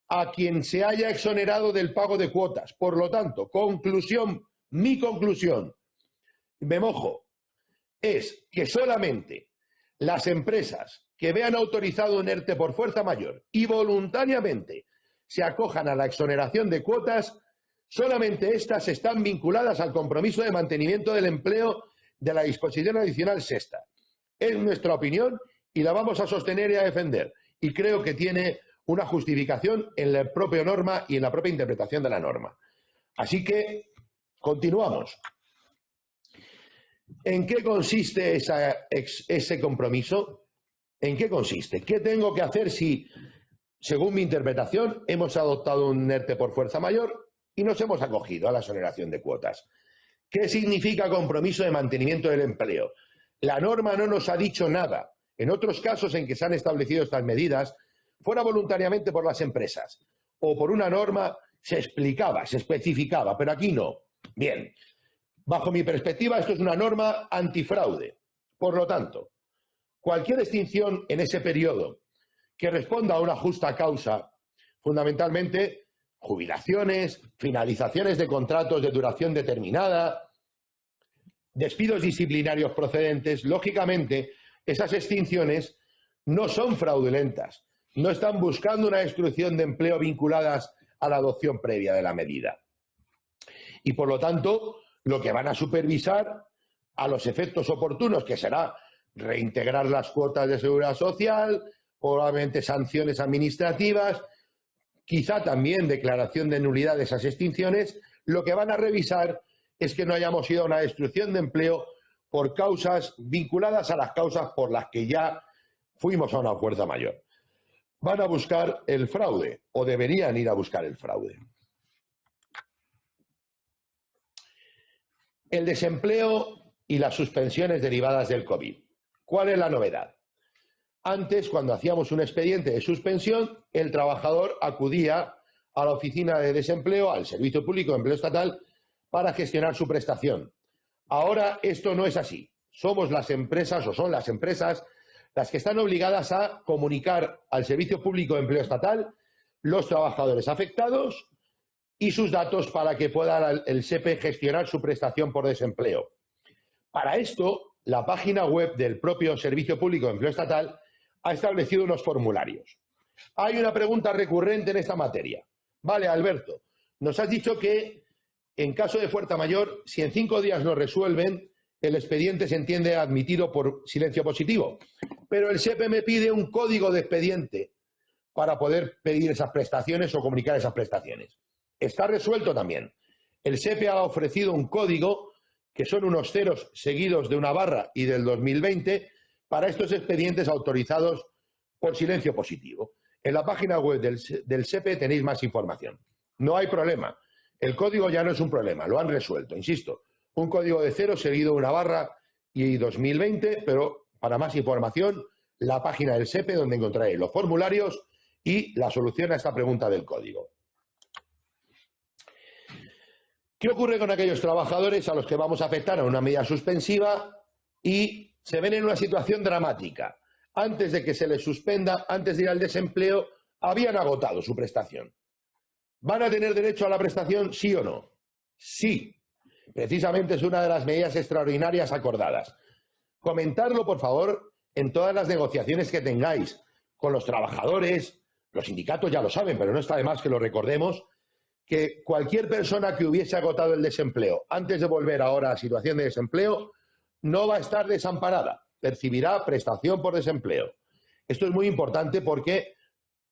a quien se haya exonerado del pago de cuotas. Por lo tanto, conclusión, mi conclusión, me mojo, es que solamente las empresas que vean autorizado un ERTE por fuerza mayor y voluntariamente se acojan a la exoneración de cuotas, solamente estas están vinculadas al compromiso de mantenimiento del empleo de la disposición adicional sexta. Es nuestra opinión y la vamos a sostener y a defender. Y creo que tiene una justificación en la propia norma y en la propia interpretación de la norma. Así que continuamos. ¿En qué consiste ese compromiso? ¿En qué consiste? ¿Qué tengo que hacer si, según mi interpretación, hemos adoptado un ERTE por fuerza mayor y nos hemos acogido a la exoneración de cuotas? ¿Qué significa compromiso de mantenimiento del empleo? La norma no nos ha dicho nada. En otros casos en que se han establecido estas medidas, fuera voluntariamente por las empresas o por una norma, se explicaba, se especificaba, pero aquí no. Bien, bajo mi perspectiva, esto es una norma antifraude. Por lo tanto, cualquier extinción en ese periodo que responda a una justa causa, fundamentalmente jubilaciones, finalizaciones de contratos de duración determinada, despidos disciplinarios procedentes, lógicamente, esas extinciones no son fraudulentas, no están buscando una destrucción de empleo vinculadas a la adopción previa de la medida. Y por lo tanto, lo que van a supervisar a los efectos oportunos, que será reintegrar las cuotas de seguridad social, probablemente sanciones administrativas, quizá también declaración de nulidad de esas extinciones, lo que van a revisar es que no hayamos ido a una destrucción de empleo por causas vinculadas a las causas por las que ya fuimos a una fuerza mayor. Van a buscar el fraude, o deberían ir a buscar el fraude. El desempleo y las suspensiones derivadas del COVID. ¿Cuál es la novedad? Antes, cuando hacíamos un expediente de suspensión, el trabajador acudía a la oficina de desempleo, al Servicio Público de Empleo Estatal, para gestionar su prestación. Ahora esto no es así. Somos las empresas, o son las empresas, las que están obligadas a comunicar al Servicio Público de Empleo Estatal los trabajadores afectados y sus datos para que pueda el SEPE gestionar su prestación por desempleo. Para esto, la página web del propio Servicio Público de Empleo Estatal ha establecido unos formularios. Hay una pregunta recurrente en esta materia. Vale, Alberto, nos has dicho que en caso de fuerza mayor, si en 5 días no resuelven, el expediente se entiende admitido por silencio positivo. Pero el SEPE me pide un código de expediente para poder pedir esas prestaciones o comunicar esas prestaciones. Está resuelto también. El SEPE ha ofrecido un código que son unos ceros seguidos de una barra y del 2020 para estos expedientes autorizados por silencio positivo. En la página web del SEPE tenéis más información. No hay problema. El código ya no es un problema, lo han resuelto, insisto. Un código de cero seguido de una barra y 2020, pero para más información, la página del SEPE donde encontraréis los formularios y la solución a esta pregunta del código. ¿Qué ocurre con aquellos trabajadores a los que vamos a afectar a una medida suspensiva y se ven en una situación dramática? Antes de que se les suspenda, antes de ir al desempleo, habían agotado su prestación. ¿Van a tener derecho a la prestación, sí o no? Sí. Precisamente es una de las medidas extraordinarias acordadas. Comentarlo, por favor, en todas las negociaciones que tengáis con los trabajadores. Los sindicatos ya lo saben, pero no está de más que lo recordemos, que cualquier persona que hubiese agotado el desempleo antes de volver ahora a situación de desempleo no va a estar desamparada, percibirá prestación por desempleo. Esto es muy importante porque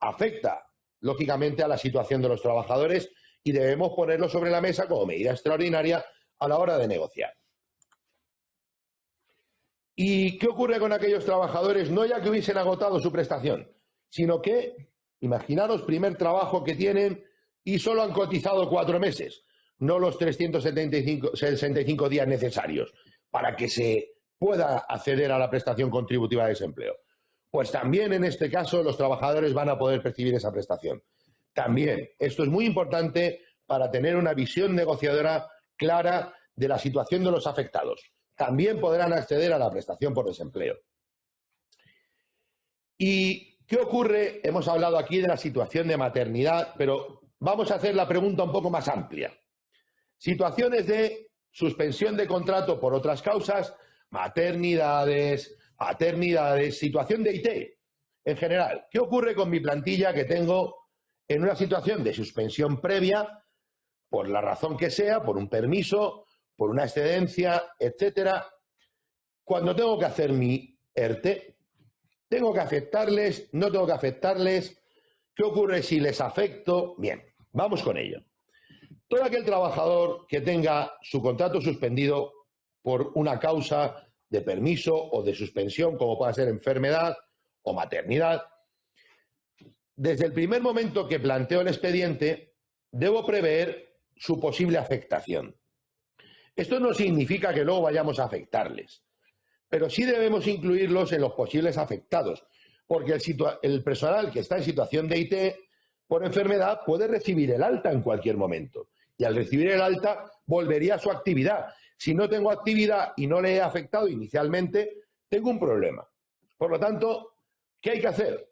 afecta, lógicamente, a la situación de los trabajadores y debemos ponerlo sobre la mesa como medida extraordinaria a la hora de negociar. ¿Y qué ocurre con aquellos trabajadores? No ya que hubiesen agotado su prestación, sino que, imaginaros, primer trabajo que tienen y solo han cotizado 4 meses, no los 365 días necesarios para que se pueda acceder a la prestación contributiva de desempleo. Pues también en este caso los trabajadores van a poder percibir esa prestación. También, esto es muy importante para tener una visión negociadora clara de la situación de los afectados. También podrán acceder a la prestación por desempleo. ¿Y qué ocurre? Hemos hablado aquí de la situación de maternidad, pero vamos a hacer la pregunta un poco más amplia. Situaciones de suspensión de contrato por otras causas, maternidades, paternidades, situación de IT en general. ¿Qué ocurre con mi plantilla que tengo en una situación de suspensión previa, por la razón que sea, por un permiso, por una excedencia, etcétera? Cuando tengo que hacer mi ERTE, ¿tengo que afectarles? ¿No tengo que afectarles? ¿Qué ocurre si les afecto? Bien, vamos con ello. Todo aquel trabajador que tenga su contrato suspendido por una causa de permiso o de suspensión, como pueda ser enfermedad o maternidad, desde el primer momento que planteo el expediente, debo prever su posible afectación. Esto no significa que luego vayamos a afectarles, pero sí debemos incluirlos en los posibles afectados, porque el personal que está en situación de IT por enfermedad puede recibir el alta en cualquier momento, y al recibir el alta volvería a su actividad. Si no tengo actividad y no le he afectado inicialmente, tengo un problema. Por lo tanto, ¿qué hay que hacer?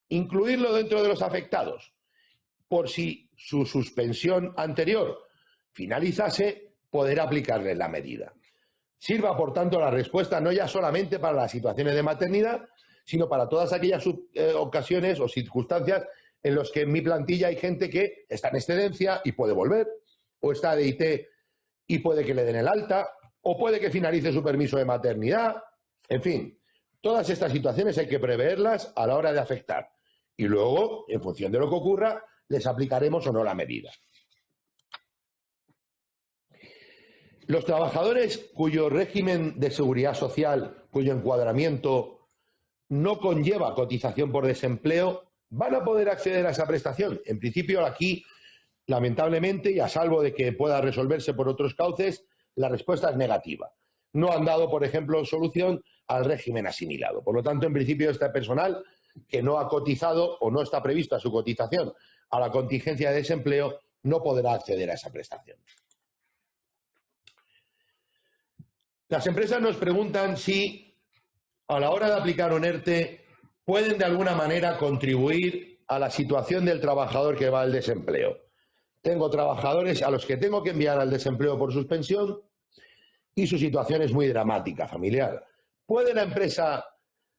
Incluirlo dentro de los afectados, por si su suspensión anterior finalizase, poder aplicarle la medida. Sirva, por tanto, la respuesta no ya solamente para las situaciones de maternidad, sino para todas aquellas ocasiones o circunstancias en las que en mi plantilla hay gente que está en excedencia y puede volver, o está de IT y puede que le den el alta, o puede que finalice su permiso de maternidad. En fin, todas estas situaciones hay que preverlas a la hora de afectar. Y luego, en función de lo que ocurra, les aplicaremos o no la medida. Los trabajadores cuyo régimen de seguridad social, cuyo encuadramiento no conlleva cotización por desempleo, ¿van a poder acceder a esa prestación? En principio, aquí, lamentablemente, y a salvo de que pueda resolverse por otros cauces, la respuesta es negativa. No han dado, por ejemplo, solución al régimen asimilado. Por lo tanto, en principio, este personal que no ha cotizado o no está prevista su cotización a la contingencia de desempleo no podrá acceder a esa prestación. Las empresas nos preguntan si, a la hora de aplicar un ERTE, pueden de alguna manera contribuir a la situación del trabajador que va al desempleo. Tengo trabajadores a los que tengo que enviar al desempleo por suspensión y su situación es muy dramática, familiar. ¿Puede la empresa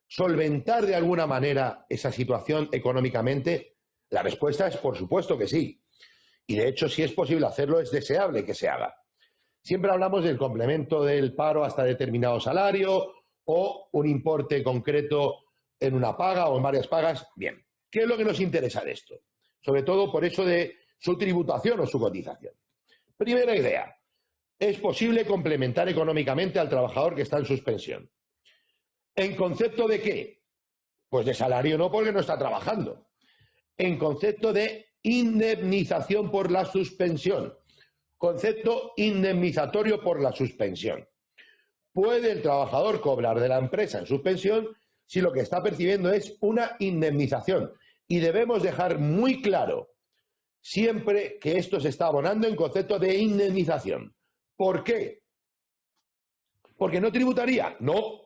solventar de alguna manera esa situación económicamente? La respuesta es por supuesto que sí. Y de hecho, si es posible hacerlo, es deseable que se haga. Siempre hablamos del complemento del paro hasta determinado salario o un importe concreto en una paga o en varias pagas. Bien, ¿qué es lo que nos interesa de esto? Sobre todo por eso de su tributación o su cotización. Primera idea, es posible complementar económicamente al trabajador que está en suspensión. ¿En concepto de qué? Pues de salario no, porque no está trabajando. En concepto de indemnización por la suspensión. Concepto indemnizatorio por la suspensión. Puede el trabajador cobrar de la empresa en suspensión si lo que está percibiendo es una indemnización. Y debemos dejar muy claro siempre que esto se está abonando en concepto de indemnización. ¿Por qué? ¿Porque no tributaría? No.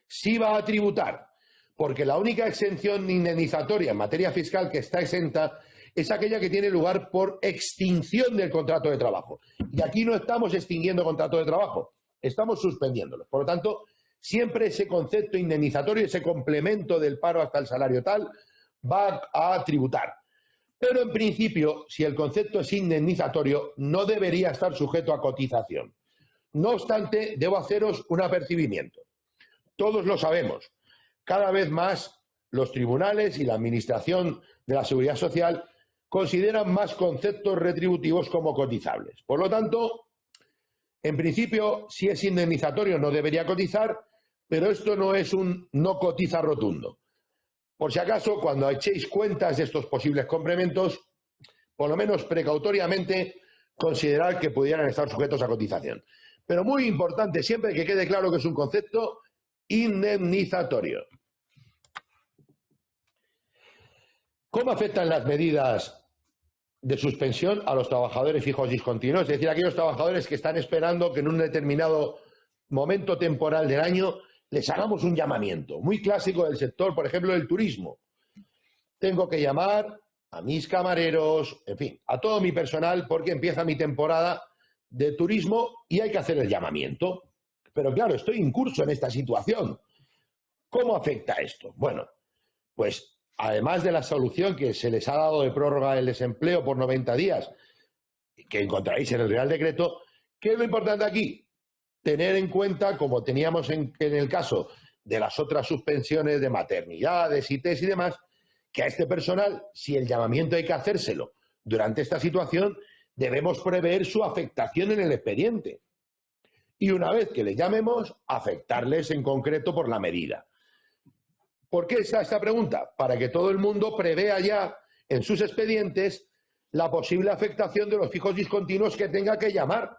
Sí va a tributar. Porque la única exención indemnizatoria en materia fiscal que está exenta es aquella que tiene lugar por extinción del contrato de trabajo. Y aquí no estamos extinguiendo contrato de trabajo, estamos suspendiéndolo. Por lo tanto, siempre ese concepto indemnizatorio, ese complemento del paro hasta el salario tal, va a tributar. Pero en principio, si el concepto es indemnizatorio, no debería estar sujeto a cotización. No obstante, debo haceros un apercibimiento. Todos lo sabemos. Cada vez más los tribunales y la Administración de la Seguridad Social consideran más conceptos retributivos como cotizables. Por lo tanto, en principio, si es indemnizatorio no debería cotizar, pero esto no es un no cotiza rotundo. Por si acaso, cuando echéis cuentas de estos posibles complementos, por lo menos precautoriamente, considerar que pudieran estar sujetos a cotización. Pero muy importante siempre que quede claro que es un concepto indemnizatorio. ¿Cómo afectan las medidas de suspensión a los trabajadores fijos discontinuos? Es decir, aquellos trabajadores que están esperando que en un determinado momento temporal del año les hagamos un llamamiento. Muy clásico del sector, por ejemplo, del turismo. Tengo que llamar a mis camareros, en fin, a todo mi personal porque empieza mi temporada de turismo y hay que hacer el llamamiento. Pero claro, estoy incurso en esta situación. ¿Cómo afecta esto? Bueno, pues además de la solución que se les ha dado de prórroga del desempleo por 90 días, que encontraréis en el Real Decreto, ¿qué es lo importante aquí? Tener en cuenta, como teníamos en el caso de las otras suspensiones de maternidades, ITs y demás, que a este personal, si el llamamiento hay que hacérselo durante esta situación, debemos prever su afectación en el expediente. Y una vez que les llamemos, afectarles en concreto por la medida. ¿Por qué está esta pregunta? Para que todo el mundo prevea ya en sus expedientes la posible afectación de los fijos discontinuos que tenga que llamar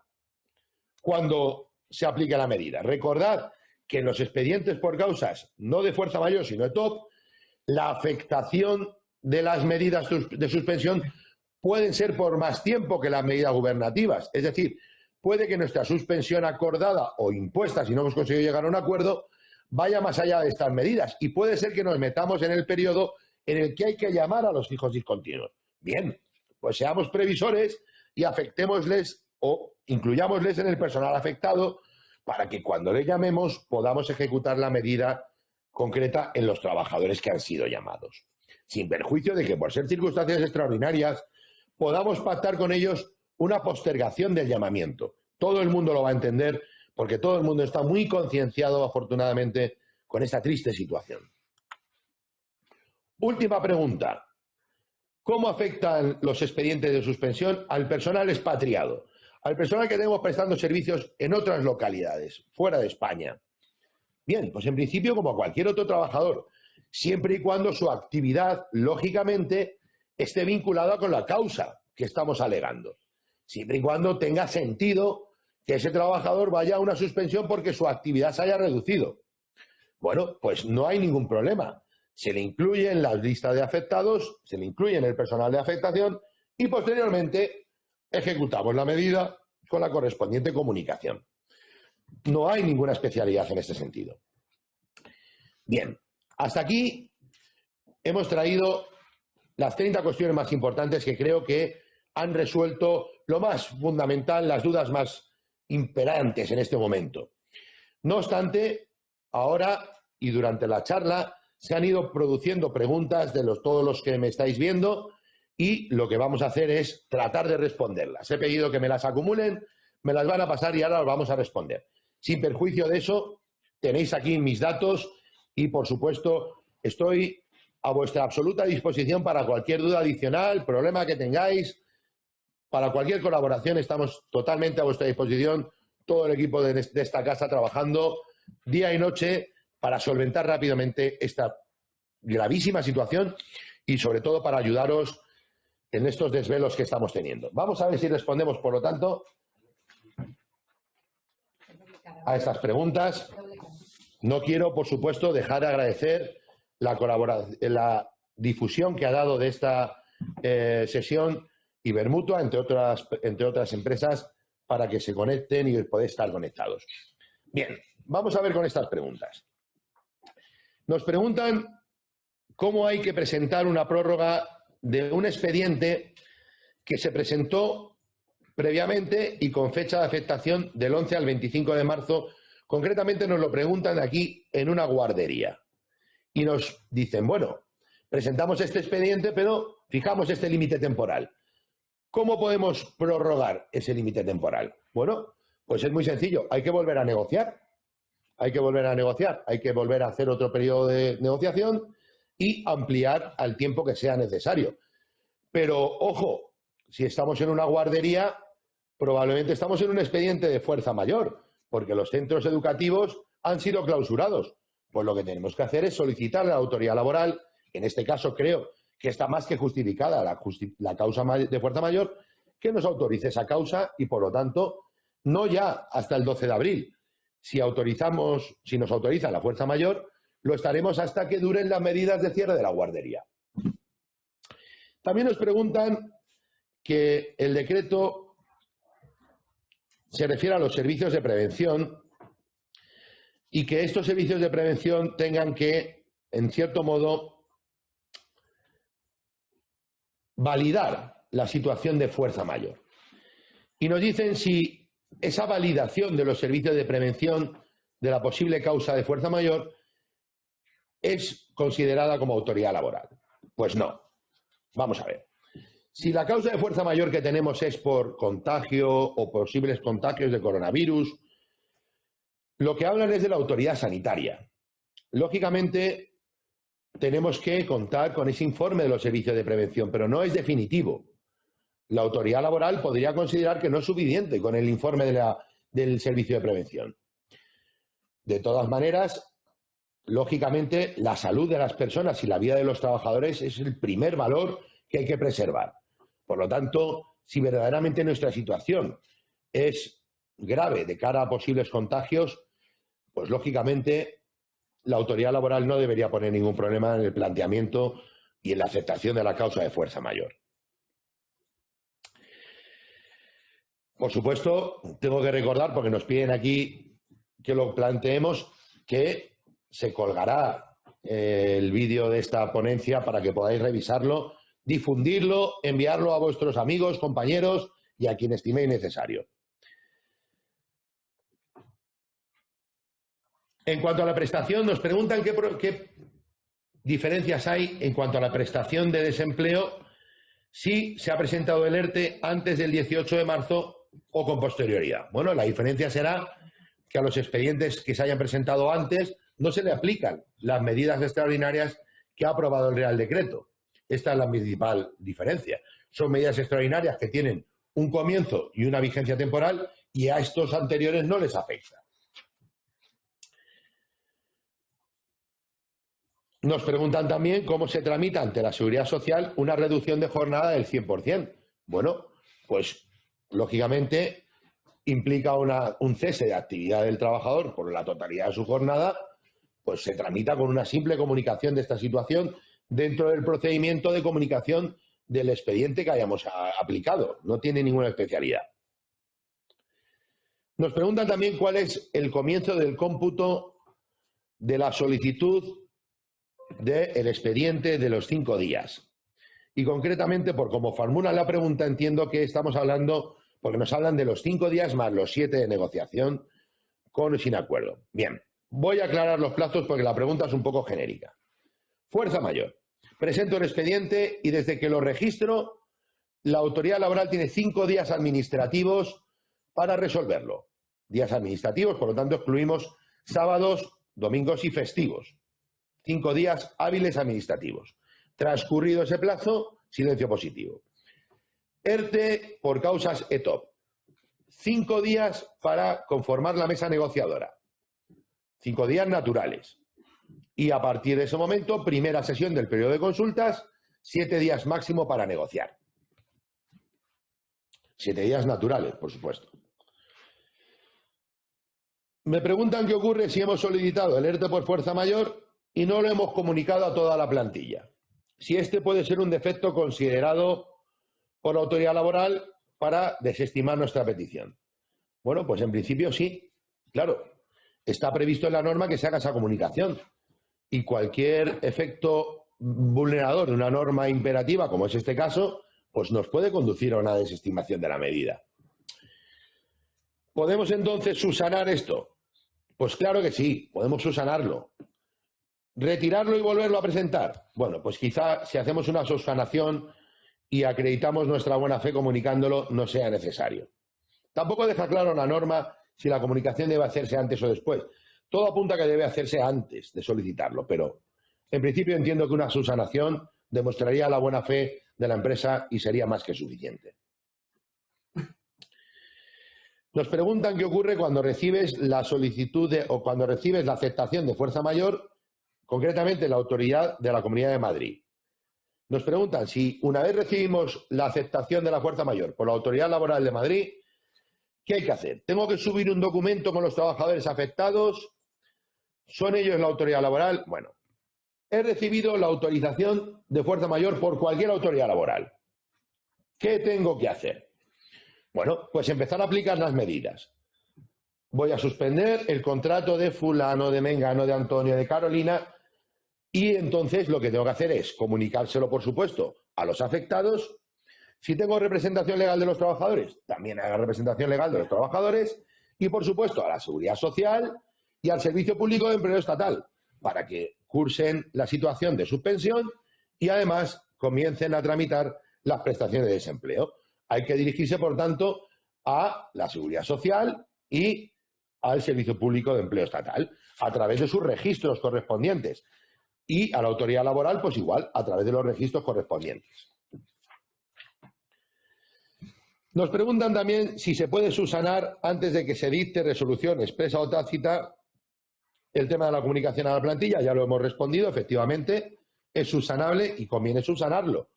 cuando se aplique la medida. Recordad que en los expedientes por causas, no de fuerza mayor, sino de TOP, la afectación de las medidas de suspensión pueden ser por más tiempo que las medidas gubernativas. Es decir, puede que nuestra suspensión acordada o impuesta, si no hemos conseguido llegar a un acuerdo, vaya más allá de estas medidas y puede ser que nos metamos en el periodo en el que hay que llamar a los fijos discontinuos. Bien, pues seamos previsores y afectémosles o incluyámosles en el personal afectado para que cuando les llamemos podamos ejecutar la medida concreta en los trabajadores que han sido llamados. Sin perjuicio de que por ser circunstancias extraordinarias podamos pactar con ellos una postergación del llamamiento. Todo el mundo lo va a entender porque todo el mundo está muy concienciado, afortunadamente, con esta triste situación. Última pregunta. ¿Cómo afectan los expedientes de suspensión al personal expatriado? Al personal que tenemos prestando servicios en otras localidades, fuera de España. Bien, pues en principio como cualquier otro trabajador, siempre y cuando su actividad, lógicamente, esté vinculada con la causa que estamos alegando. Siempre y cuando tenga sentido que ese trabajador vaya a una suspensión porque su actividad se haya reducido. Bueno, pues no hay ningún problema. Se le incluye en la lista de afectados, se le incluye en el personal de afectación y posteriormente ejecutamos la medida con la correspondiente comunicación. No hay ninguna especialidad en este sentido. Bien, hasta aquí hemos traído las 30 cuestiones más importantes que creo que han resuelto lo más fundamental, las dudas más imperantes en este momento. No obstante, ahora y durante la charla se han ido produciendo preguntas de todos los que me estáis viendo y lo que vamos a hacer es tratar de responderlas. He pedido que me las acumulen, me las van a pasar y ahora las vamos a responder. Sin perjuicio de eso, tenéis aquí mis datos y, por supuesto, estoy a vuestra absoluta disposición para cualquier duda adicional, problema que tengáis. Para cualquier colaboración estamos totalmente a vuestra disposición, todo el equipo de esta casa trabajando día y noche para solventar rápidamente esta gravísima situación y sobre todo para ayudaros en estos desvelos que estamos teniendo. Vamos a ver si respondemos, por lo tanto, a estas preguntas. No quiero, por supuesto, dejar de agradecer la colaboración, la difusión que ha dado de esta sesión Ibermutua, entre otras empresas, para que se conecten y poder estar conectados. Bien, vamos a ver con estas preguntas. Nos preguntan cómo hay que presentar una prórroga de un expediente que se presentó previamente y con fecha de afectación del 11 al 25 de marzo. Concretamente nos lo preguntan aquí en una guardería. Y nos dicen, bueno, presentamos este expediente, pero fijamos este límite temporal. ¿Cómo podemos prorrogar ese límite temporal? Bueno, pues es muy sencillo. Hay que volver a negociar. Hay que volver a negociar. Hay que volver a hacer otro periodo de negociación y ampliar al tiempo que sea necesario. Pero, ojo, si estamos en una guardería, probablemente estamos en un expediente de fuerza mayor, porque los centros educativos han sido clausurados. Pues lo que tenemos que hacer es solicitar a la autoridad laboral, en este caso creo que está más que justificada la causa de fuerza mayor, que nos autorice esa causa y, por lo tanto, no ya hasta el 12 de abril. Si nos autoriza la fuerza mayor, lo estaremos hasta que duren las medidas de cierre de la guardería. También nos preguntan que el decreto se refiere a los servicios de prevención y que estos servicios de prevención tengan que, en cierto modo, validar la situación de fuerza mayor. Y nos dicen si esa validación de los servicios de prevención de la posible causa de fuerza mayor es considerada como autoridad laboral. Pues no. Vamos a ver. Si la causa de fuerza mayor que tenemos es por contagio o posibles contagios de coronavirus, lo que hablan es de la autoridad sanitaria. Lógicamente, tenemos que contar con ese informe de los servicios de prevención, pero no es definitivo. La autoridad laboral podría considerar que no es suficiente con el informe del servicio de prevención. De todas maneras, lógicamente, la salud de las personas y la vida de los trabajadores es el primer valor que hay que preservar. Por lo tanto, si verdaderamente nuestra situación es grave de cara a posibles contagios, pues lógicamente la autoridad laboral no debería poner ningún problema en el planteamiento y en la aceptación de la causa de fuerza mayor. Por supuesto, tengo que recordar, porque nos piden aquí que lo planteemos, que se colgará el vídeo de esta ponencia para que podáis revisarlo, difundirlo, enviarlo a vuestros amigos, compañeros y a quien estiméis necesario. En cuanto a la prestación, nos preguntan qué diferencias hay en cuanto a la prestación de desempleo si se ha presentado el ERTE antes del 18 de marzo o con posterioridad. Bueno, la diferencia será que a los expedientes que se hayan presentado antes no se le aplican las medidas extraordinarias que ha aprobado el Real Decreto. Esta es la principal diferencia. Son medidas extraordinarias que tienen un comienzo y una vigencia temporal y a estos anteriores no les afecta. Nos preguntan también cómo se tramita ante la Seguridad Social una reducción de jornada del 100%. Bueno, pues lógicamente implica un cese de actividad del trabajador por la totalidad de su jornada pues se tramita con una simple comunicación de esta situación dentro del procedimiento de comunicación del expediente que hayamos aplicado. No tiene ninguna especialidad. Nos preguntan también cuál es el comienzo del cómputo de la solicitud del expediente de los 5 días. Y concretamente, por cómo formulan la pregunta, entiendo que estamos hablando, porque nos hablan de los 5 días más los 7 de negociación con o sin acuerdo. Bien, voy a aclarar los plazos porque la pregunta es un poco genérica. Fuerza mayor. Presento el expediente y desde que lo registro, la autoridad laboral tiene 5 días administrativos para resolverlo. Días administrativos, por lo tanto, excluimos sábados, domingos y festivos. 5 días hábiles administrativos. Transcurrido ese plazo, silencio positivo. ERTE por causas ETOP. 5 días para conformar la mesa negociadora. 5 días naturales. Y a partir de ese momento, primera sesión del periodo de consultas, 7 días máximo para negociar. 7 días naturales, por supuesto. Me preguntan qué ocurre si hemos solicitado el ERTE por fuerza mayor y no lo hemos comunicado a toda la plantilla. Si este puede ser un defecto considerado por la autoridad laboral para desestimar nuestra petición. Bueno, pues en principio sí, claro. Está previsto en la norma que se haga esa comunicación. Y cualquier efecto vulnerador de una norma imperativa, como es este caso, pues nos puede conducir a una desestimación de la medida. ¿Podemos entonces subsanar esto? Pues claro que sí, podemos subsanarlo. ¿Retirarlo y volverlo a presentar? Bueno, pues quizá si hacemos una subsanación y acreditamos nuestra buena fe comunicándolo, no sea necesario. Tampoco deja claro la norma si la comunicación debe hacerse antes o después. Todo apunta a que debe hacerse antes de solicitarlo, pero en principio entiendo que una subsanación demostraría la buena fe de la empresa y sería más que suficiente. Nos preguntan qué ocurre cuando recibes la solicitud o cuando recibes la aceptación de fuerza mayor, concretamente la autoridad de la Comunidad de Madrid. Nos preguntan si una vez recibimos la aceptación de la fuerza mayor por la Autoridad Laboral de Madrid, ¿qué hay que hacer? ¿Tengo que subir un documento con los trabajadores afectados? ¿Son ellos la autoridad laboral? Bueno, he recibido la autorización de fuerza mayor por cualquier autoridad laboral. ¿Qué tengo que hacer? Bueno, pues empezar a aplicar las medidas. Voy a suspender el contrato de fulano, de mengano, de Antonio, de Carolina, y entonces lo que tengo que hacer es comunicárselo, por supuesto, a los afectados. Si tengo representación legal de los trabajadores, también haga representación legal de los trabajadores, y por supuesto a la Seguridad Social y al Servicio Público de Empleo Estatal, para que cursen la situación de suspensión y además comiencen a tramitar las prestaciones de desempleo. Hay que dirigirse, por tanto, a la Seguridad Social y al Servicio Público de Empleo Estatal, a través de sus registros correspondientes. Y a la autoridad laboral, pues igual, a través de los registros correspondientes. Nos preguntan también si se puede subsanar antes de que se dicte resolución expresa o tácita el tema de la comunicación a la plantilla. Ya lo hemos respondido, efectivamente, es subsanable y conviene subsanarlo.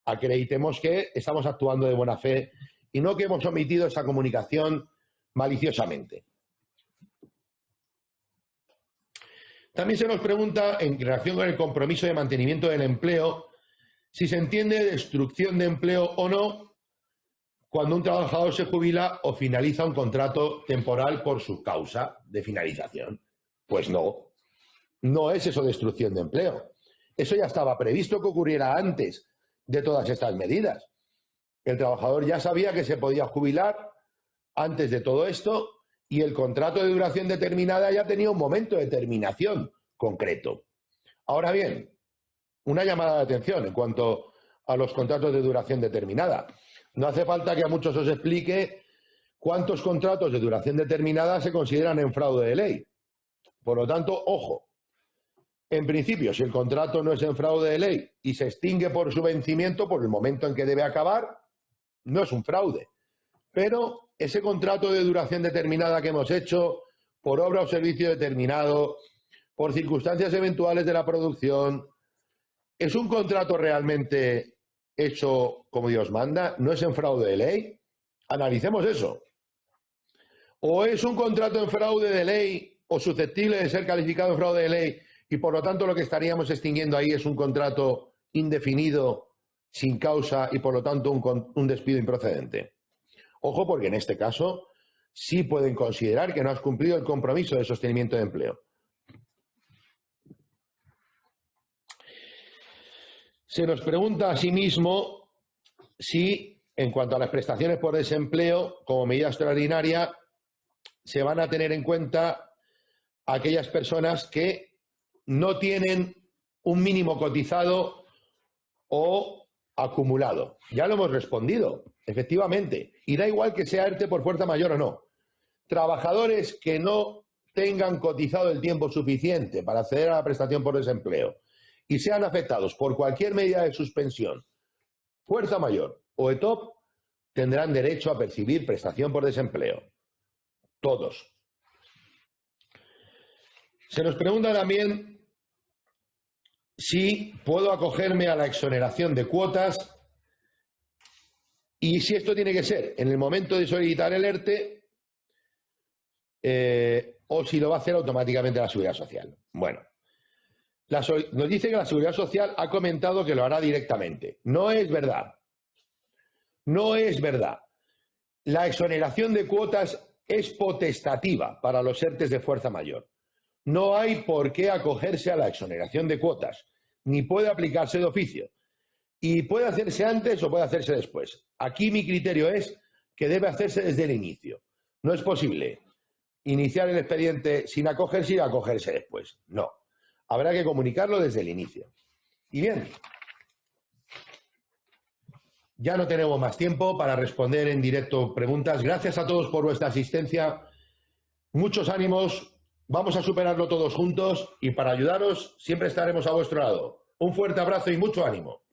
Acreditemos que estamos actuando de buena fe y no que hemos omitido esa comunicación maliciosamente. También se nos pregunta, en relación con el compromiso de mantenimiento del empleo, si se entiende destrucción de empleo o no cuando un trabajador se jubila o finaliza un contrato temporal por su causa de finalización. Pues no, no es eso destrucción de empleo. Eso ya estaba previsto que ocurriera antes de todas estas medidas. El trabajador ya sabía que se podía jubilar antes de todo esto y el contrato de duración determinada ya tenía un momento de terminación concreto. Ahora bien, una llamada de atención en cuanto a los contratos de duración determinada. No hace falta que a muchos os explique cuántos contratos de duración determinada se consideran en fraude de ley. Por lo tanto, ojo, en principio, si el contrato no es en fraude de ley y se extingue por su vencimiento, por el momento en que debe acabar, no es un fraude. Pero ese contrato de duración determinada que hemos hecho por obra o servicio determinado, por circunstancias eventuales de la producción, ¿es un contrato realmente hecho como Dios manda? ¿No es en fraude de ley? Analicemos eso. ¿O es un contrato en fraude de ley o susceptible de ser calificado de fraude de ley y por lo tanto lo que estaríamos extinguiendo ahí es un contrato indefinido, sin causa y por lo tanto un despido improcedente. Ojo, porque en este caso sí pueden considerar que no has cumplido el compromiso de sostenimiento de empleo. Se nos pregunta asimismo si, en cuanto a las prestaciones por desempleo, como medida extraordinaria, se van a tener en cuenta aquellas personas que no tienen un mínimo cotizado o acumulado. Ya lo hemos respondido, efectivamente. Y da igual que sea ERTE por fuerza mayor o no. Trabajadores que no tengan cotizado el tiempo suficiente para acceder a la prestación por desempleo y sean afectados por cualquier medida de suspensión, fuerza mayor o ETOP, tendrán derecho a percibir prestación por desempleo. Todos. Se nos pregunta también si puedo acogerme a la exoneración de cuotas y si esto tiene que ser en el momento de solicitar el ERTE o si lo va a hacer automáticamente la Seguridad Social. Bueno, nos dice que la Seguridad Social ha comentado que lo hará directamente. No es verdad. No es verdad. La exoneración de cuotas es potestativa para los ERTEs de fuerza mayor. No hay por qué acogerse a la exoneración de cuotas, ni puede aplicarse de oficio. Y puede hacerse antes o puede hacerse después. Aquí mi criterio es que debe hacerse desde el inicio. No es posible iniciar el expediente sin acogerse y acogerse después. No. Habrá que comunicarlo desde el inicio. Y bien, ya no tenemos más tiempo para responder en directo preguntas. Gracias a todos por vuestra asistencia. Muchos ánimos. Vamos a superarlo todos juntos y para ayudaros siempre estaremos a vuestro lado. Un fuerte abrazo y mucho ánimo.